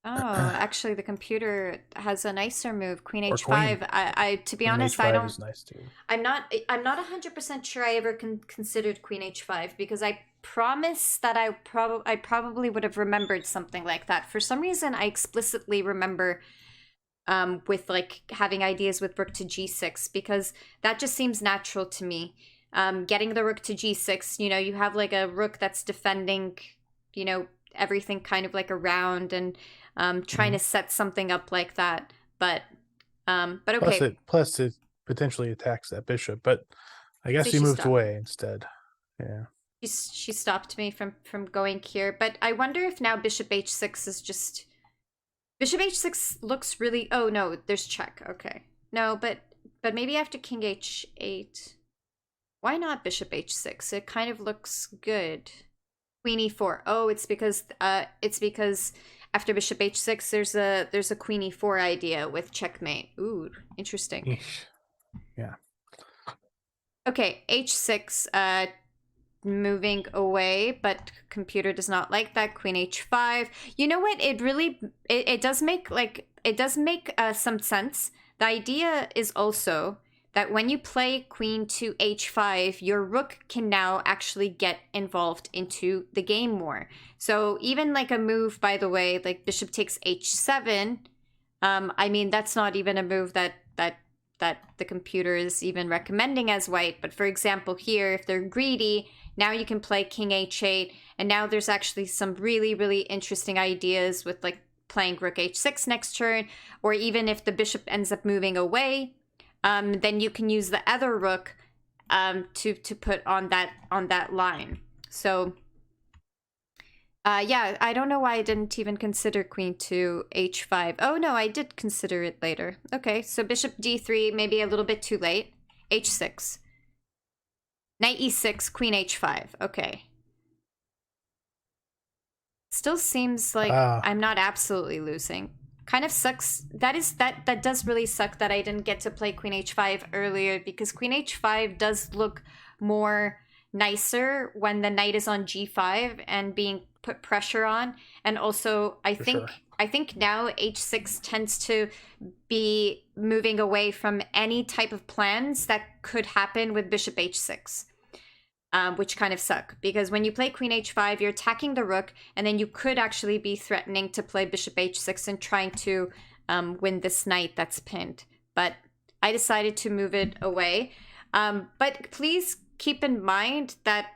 Oh, actually, the computer has a nicer move, queen h5. I to be honest, I don't... is nice too. I'm not 100% sure I ever considered queen h5, because I promise that I probably would have remembered something like that. For some reason, I explicitly remember with like having ideas with rook to g6, because that just seems natural to me. Getting the rook to g6, you know, you have like a rook that's defending, you know, everything kind of like around, and trying to set something up like that. But okay. Plus it potentially attacks that bishop, but I guess you moved away instead. Yeah. She stopped me from going here, but I wonder if now bishop h6 is just... bishop h6 looks really... oh no, there's check. Okay. No, but maybe after king h8. Why not bishop h6? It kind of looks good. Queen e4. Oh, it's because after bishop h6 there's a queen e4 idea with checkmate. Ooh, interesting. Yeah. Okay, h6. moving away, but computer does not like that. Queen h5. You know what? It does make some sense. The idea is also that when you play queen to h5, your rook can now actually get involved into the game more. So even like a move, by the way, like bishop takes h7, I mean, that's not even a move that the computer is even recommending as white. But for example, here, if they're greedy, now you can play king h8, and now there's actually some really, really interesting ideas with like playing rook h6 next turn, or even if the bishop ends up moving away, then you can use the other rook to put on that line. So yeah, I don't know why I didn't even consider queen to h5. Oh no, I did consider it later. Okay, so bishop d3, maybe a little bit too late. h6. Knight e6, queen h5. Okay. Still seems like I'm not absolutely losing. Kind of sucks. That does really suck that I didn't get to play queen h5 earlier, because queen h5 does look more nicer when the knight is on g5 and being put pressure on. And also I think now h6 tends to be moving away from any type of plans that could happen with bishop h6. Which kind of suck, because when you play queen h5, you're attacking the rook, and then you could actually be threatening to play bishop h6 and trying to win this knight that's pinned. But I decided to move it away. But please keep in mind that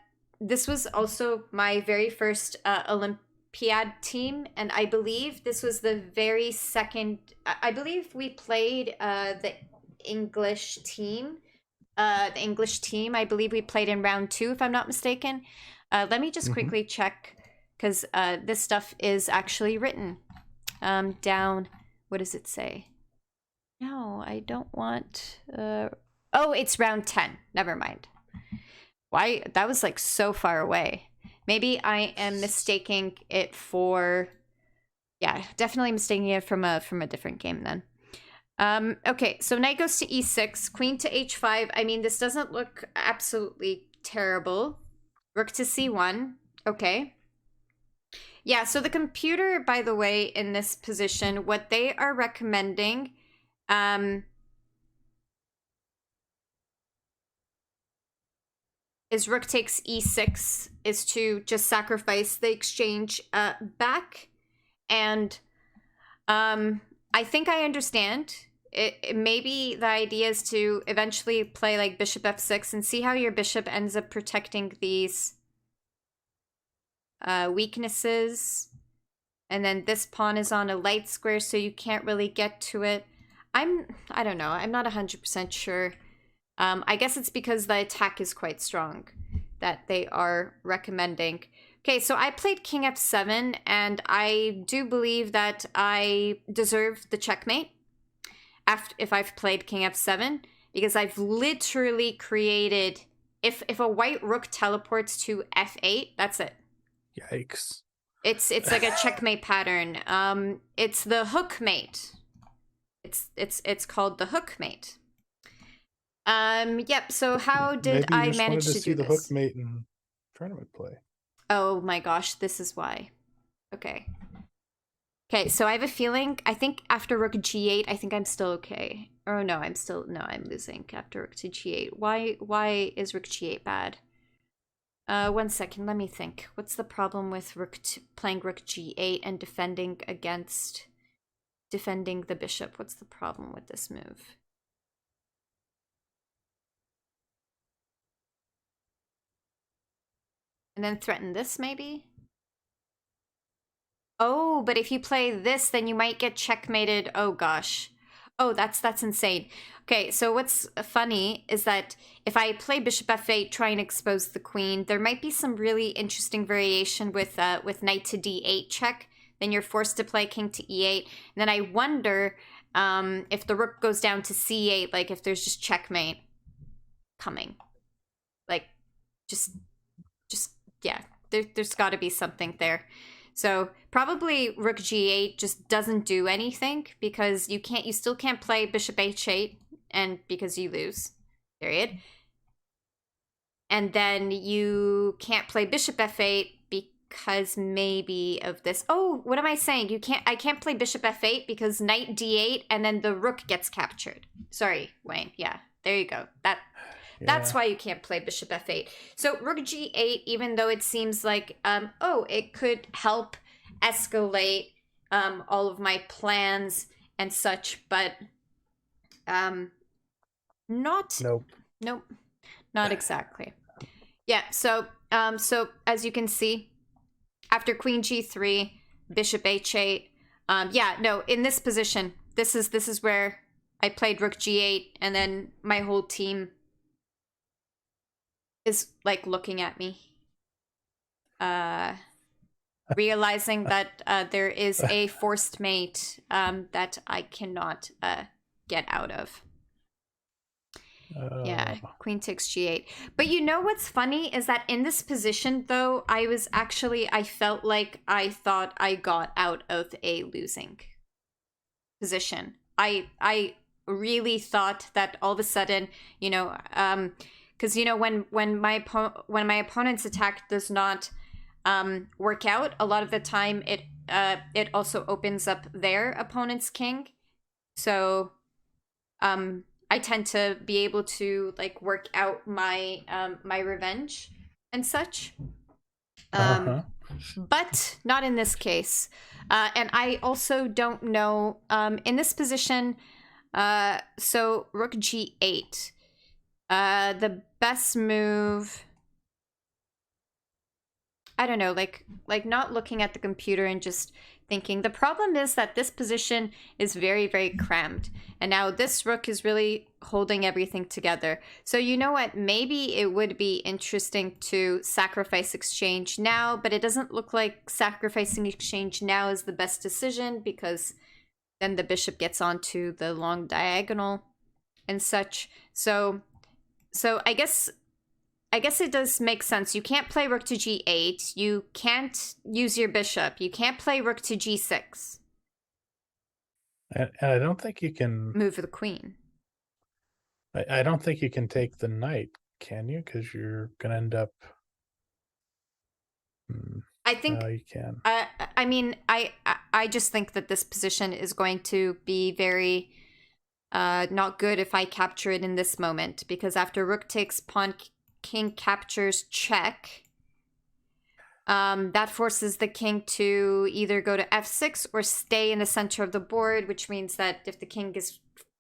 this was also my very first Olympiad team, and I believe this was the very second. I believe we played the English team. I believe we played in round 2, if I'm not mistaken. Let me just quickly check, because this stuff is actually written down. What does it say? No, I don't want... oh, it's round 10. Never mind. Why? That was like so far away. Maybe I am mistaking it for... Yeah, definitely mistaking it from a different game then. Okay, so knight goes to e6, queen to h5. I mean, this doesn't look absolutely terrible. Rook to c1. Okay. Yeah, so the computer, by the way, in this position, what they are recommending is rook takes e6, is to just sacrifice the exchange back. And I think I understand. It maybe the idea is to eventually play like bishop f6 and see how your bishop ends up protecting these weaknesses. And then this pawn is on a light square, so you can't really get to it. I don't know. I'm not 100% sure. I guess it's because the attack is quite strong that they are recommending. Okay, so I played king f7, and I do believe that I deserve the checkmate if I've played king f7, because I've literally created... If a white rook teleports to f8, that's it. Yikes. It's like a checkmate pattern. It's the hook mate. It's called the hook mate. Yep, so how did I manage to do this? See the hook mate in tournament play. Oh my gosh, this is why. Okay. Okay, so I have a feeling, I think after rook g8, I think I'm still okay. Oh no, I'm losing after rook to g8. Why is rook g8 bad? 1 second, let me think. What's the problem with playing rook g8 and defending the bishop? What's the problem with this move? And then threaten this, maybe? Oh, but if you play this, then you might get checkmated. Oh, gosh. Oh, that's insane. Okay, so what's funny is that if I play bishop f8, try and expose the queen, there might be some really interesting variation with knight to d8 check. Then you're forced to play king to e8. And then I wonder if the rook goes down to c8, like if there's just checkmate coming. Like, just yeah, there's got to be something there. So probably rook g8 just doesn't do anything, because you still can't play bishop h8, and because you lose, period. And then you can't play bishop f8 because maybe of this. Oh, what am I saying? I can't play bishop f8 because knight d8 and then the rook gets captured. Sorry, Wayne. Yeah, there you go. That's why you can't play bishop f8. So rook g8, even though it seems like, it could help escalate all of my plans and such, but not. Nope. Not exactly. Yeah. So as you can see, after queen g3, bishop h8. In this position, this is where I played rook g8, and then my whole team is like looking at me, realizing that there is a forced mate that I cannot get out of. Queen takes g8. But you know what's funny is that in this position, though, I felt like I thought I got out of a losing position. I really thought that all of a sudden, because when my opponent's attack does not work out, a lot of the time it also opens up their opponent's king. So I tend to be able to like work out my my revenge and such. But not in this case. And I also don't know in this position. So rook g8. The best move, I don't know, like not looking at the computer and just thinking. The problem is that this position is very, very crammed. And now this rook is really holding everything together. So you know what? Maybe it would be interesting to sacrifice exchange now, but it doesn't look like sacrificing exchange now is the best decision, because then the bishop gets onto the long diagonal and such. So I guess it does make sense. You can't play rook to g8. You can't use your bishop. You can't play rook to g6. And I don't think you can move the queen. I don't think you can take the knight, can you? Because you're going to end up... I think... No, you can. I mean, I just think that this position is going to be very not good if I capture it in this moment. Because after rook takes pawn... king captures check. That forces the king to either go to f6 or stay in the center of the board, which means that if the king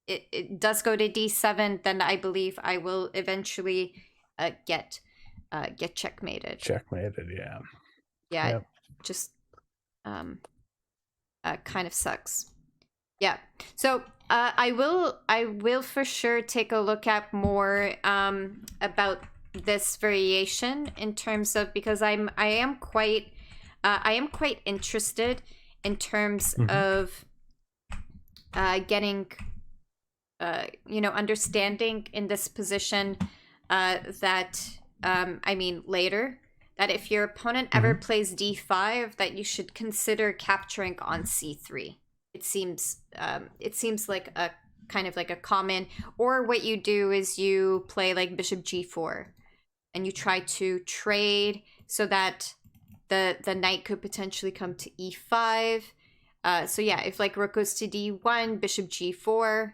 it does go to d7, then I believe I will eventually get checkmated. Checkmated, yeah. Yeah, yep. Just kind of sucks. Yeah. So I will for sure take a look at more about this variation in terms of, because I am quite interested in terms of getting understanding in this position that I mean later, that if your opponent ever plays d5, that you should consider capturing on c3. It seems like a kind of like a common, or what you do is you play like bishop g4 and you try to trade so that the knight could potentially come to e5. So yeah, if like rook goes to d1, bishop g4.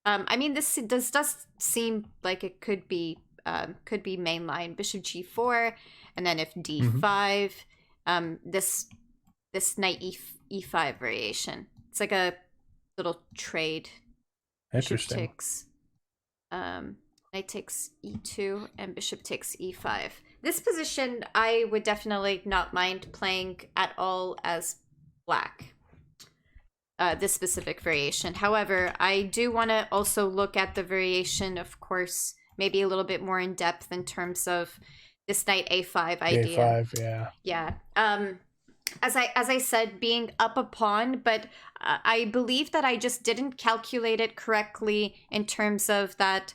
I mean, this does seem like it could be mainline bishop g4, and then if d5, this knight e5 variation. It's like a little trade. Interesting. Knight takes e2 and bishop takes e5. This position I would definitely not mind playing at all as black. This specific variation. However, I do want to also look at the variation, of course, maybe a little bit more in depth in terms of this knight a5 idea. A5, yeah. Yeah. As I said, being up a pawn, but I believe that I just didn't calculate it correctly in terms of that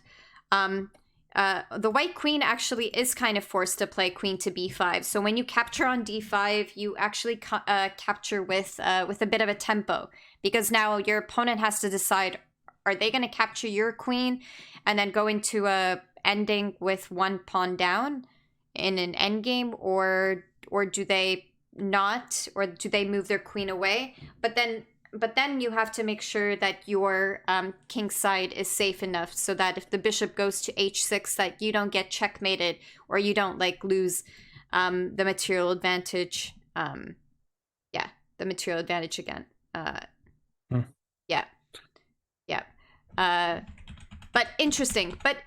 the white queen actually is kind of forced to play queen to b5. So when you capture on d5, you actually capture with a bit of a tempo, because now your opponent has to decide, are they going to capture your queen and then go into a ending with one pawn down in an endgame, or do they not, or do they move their queen away? But then you have to make sure that your king side is safe enough so that if the bishop goes to h6, that you don't get checkmated, or you don't like lose the material advantage. The material advantage again. But interesting. But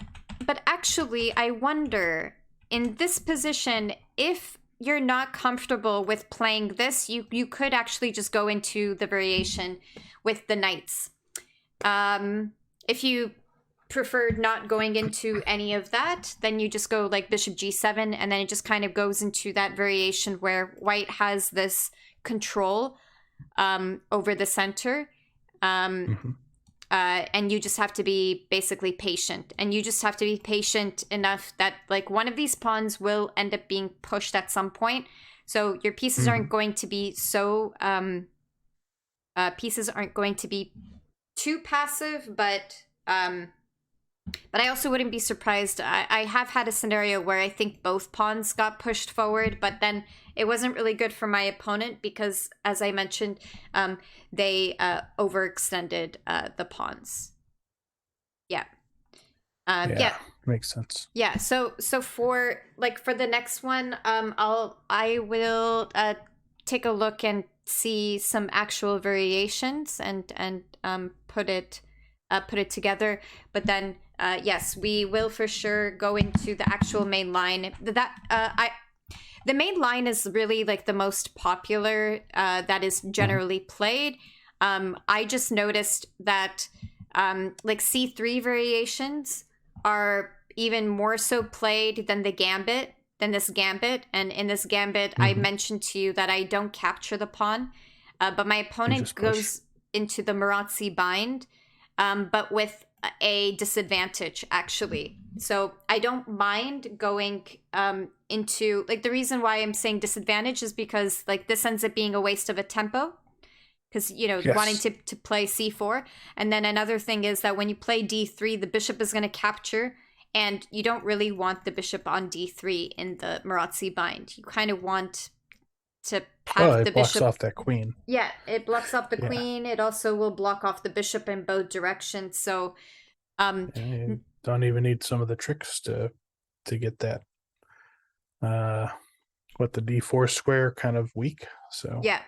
actually, I wonder, in this position, if you're not comfortable with playing this, you could actually just go into the variation with the knights. If you preferred not going into any of that, then you just go like bishop g7, and then it just kind of goes into that variation where white has this control over the center. And you just have to be basically patient, and you just have to be patient enough that like one of these pawns will end up being pushed at some point. So your pieces aren't going to be so pieces aren't going to be too passive, but I also wouldn't be surprised. I have had a scenario where I think both pawns got pushed forward, but then it wasn't really good for my opponent because, as I mentioned, they overextended the pawns. Yeah. Makes sense. Yeah. So for the next one, I will take a look and see some actual variations and put it together. But then yes, we will for sure go into the actual main line. The main line is really like the most popular that is generally played. I just noticed that like c3 variations are even more so played than this gambit. And in this gambit, I mentioned to you that I don't capture the pawn, but my opponent goes into the Marazzi bind, but with a disadvantage actually. So I don't mind going into like, the reason why I'm saying disadvantage is because like this ends up being a waste of a tempo, because wanting to play c4. And then another thing is that when you play d3, the bishop is going to capture, and you don't really want the bishop on d3 in the Marazzi bind. You kind of want to have the blocks bishop off that queen. Yeah, it blocks off the queen. It also will block off the bishop in both directions. So you don't even need some of the tricks to get that the d4 square kind of weak. So yeah.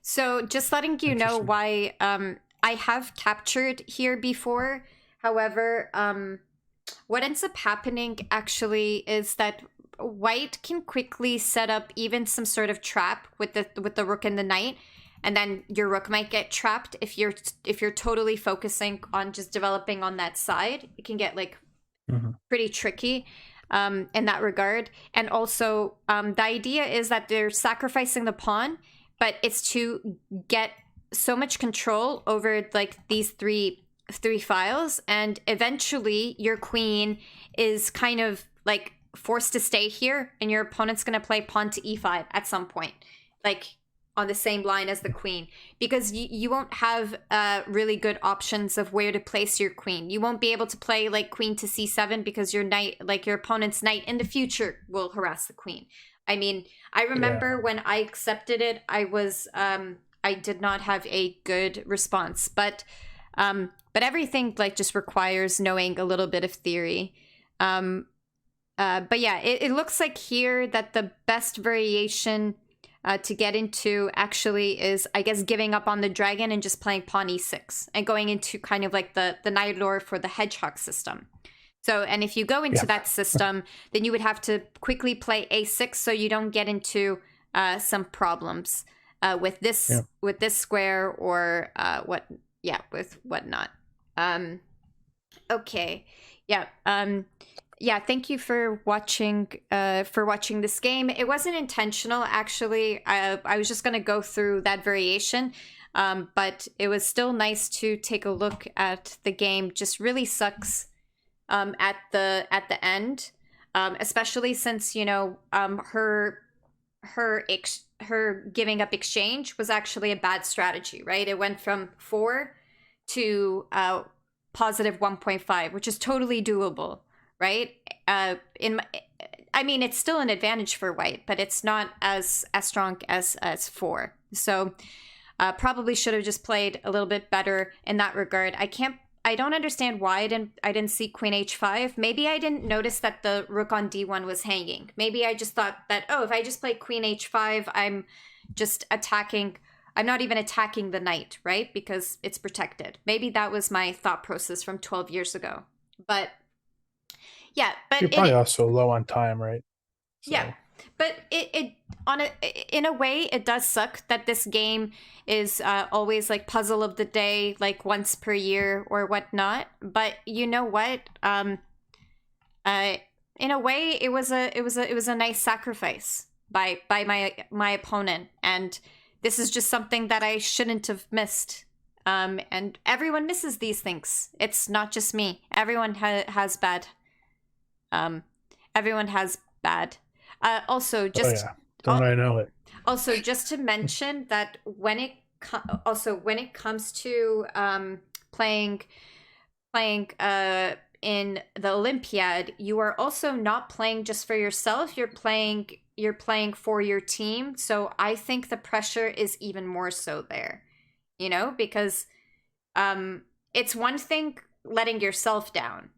So just letting you know why I have captured here before. However, what ends up happening actually is that white can quickly set up even some sort of trap with the rook and the knight, and then your rook might get trapped if you're totally focusing on just developing on that side. It can get like pretty tricky in that regard. And also the idea is that they're sacrificing the pawn, but it's to get so much control over like these three files, and eventually your queen is kind of like forced to stay here, and your opponent's going to play pawn to e5 at some point, like on the same line as the queen, because you won't have really good options of where to place your queen. You won't be able to play like queen to c7 because your knight, like your opponent's knight in the future, will harass the queen. I mean, I remember when I accepted it, I did not have a good response, but everything like just requires knowing a little bit of theory. But yeah, it looks like here that the best variation to get into actually is, I guess, giving up on the dragon and just playing pawn e6 and going into kind of like the knight lore for the hedgehog system. So, and if you go into that system, then you would have to quickly play a6 so you don't get into some problems with this square or with whatnot. Okay. Yeah, thank you for watching this game. It wasn't intentional, actually. I was just going to go through that variation, but it was still nice to take a look at the game. Just really sucks at the end, especially since her giving up exchange was actually a bad strategy, right? It went from 4 to positive 1.5, which is totally doable, right? I mean, it's still an advantage for white, but it's not as strong as 4. So probably should have just played a little bit better in that regard. I don't understand why I didn't see queen h5. Maybe I didn't notice that the rook on d1 was hanging. Maybe I just thought that, oh, if I just play queen h5, I'm just attacking. I'm not even attacking the knight, right? Because it's protected. Maybe that was my thought process from 12 years ago. But yeah, but you're probably also low on time, right? So. Yeah, but in a way, it does suck that this game is always like puzzle of the day, like once per year or whatnot. But you know what? In a way, it was a nice sacrifice by my opponent, and this is just something that I shouldn't have missed. And everyone misses these things. It's not just me. Everyone has bad. Everyone has bad. Also, just don't I know it? Also, just to mention that when it comes to playing in the Olympiad, you are also not playing just for yourself. You're playing for your team. So I think the pressure is even more so there, you know, because it's one thing letting yourself down,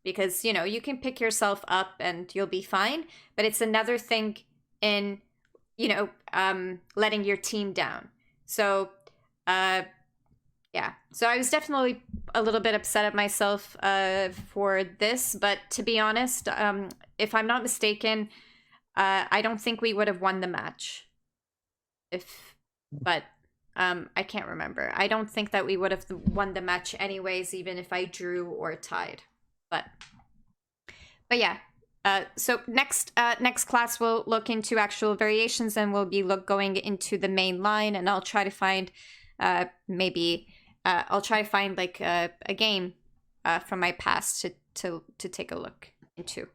because, you know, you can pick yourself up and you'll be fine. But it's another thing in, you know, letting your team down. So, yeah. So I was definitely a little bit upset at myself for this. But to be honest, if I'm not mistaken, I don't think we would have won the match. But I can't remember. I don't think that we would have won the match anyways, even if I drew or tied. But yeah. So next class we'll look into actual variations, and we'll be going into the main line, and I'll try to find I'll try to find like a game from my past to take a look into.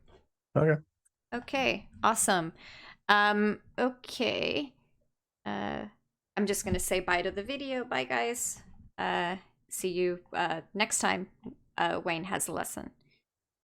Okay, awesome. Okay. I'm just gonna say bye to the video. Bye, guys. See you next time Wayne has a lesson.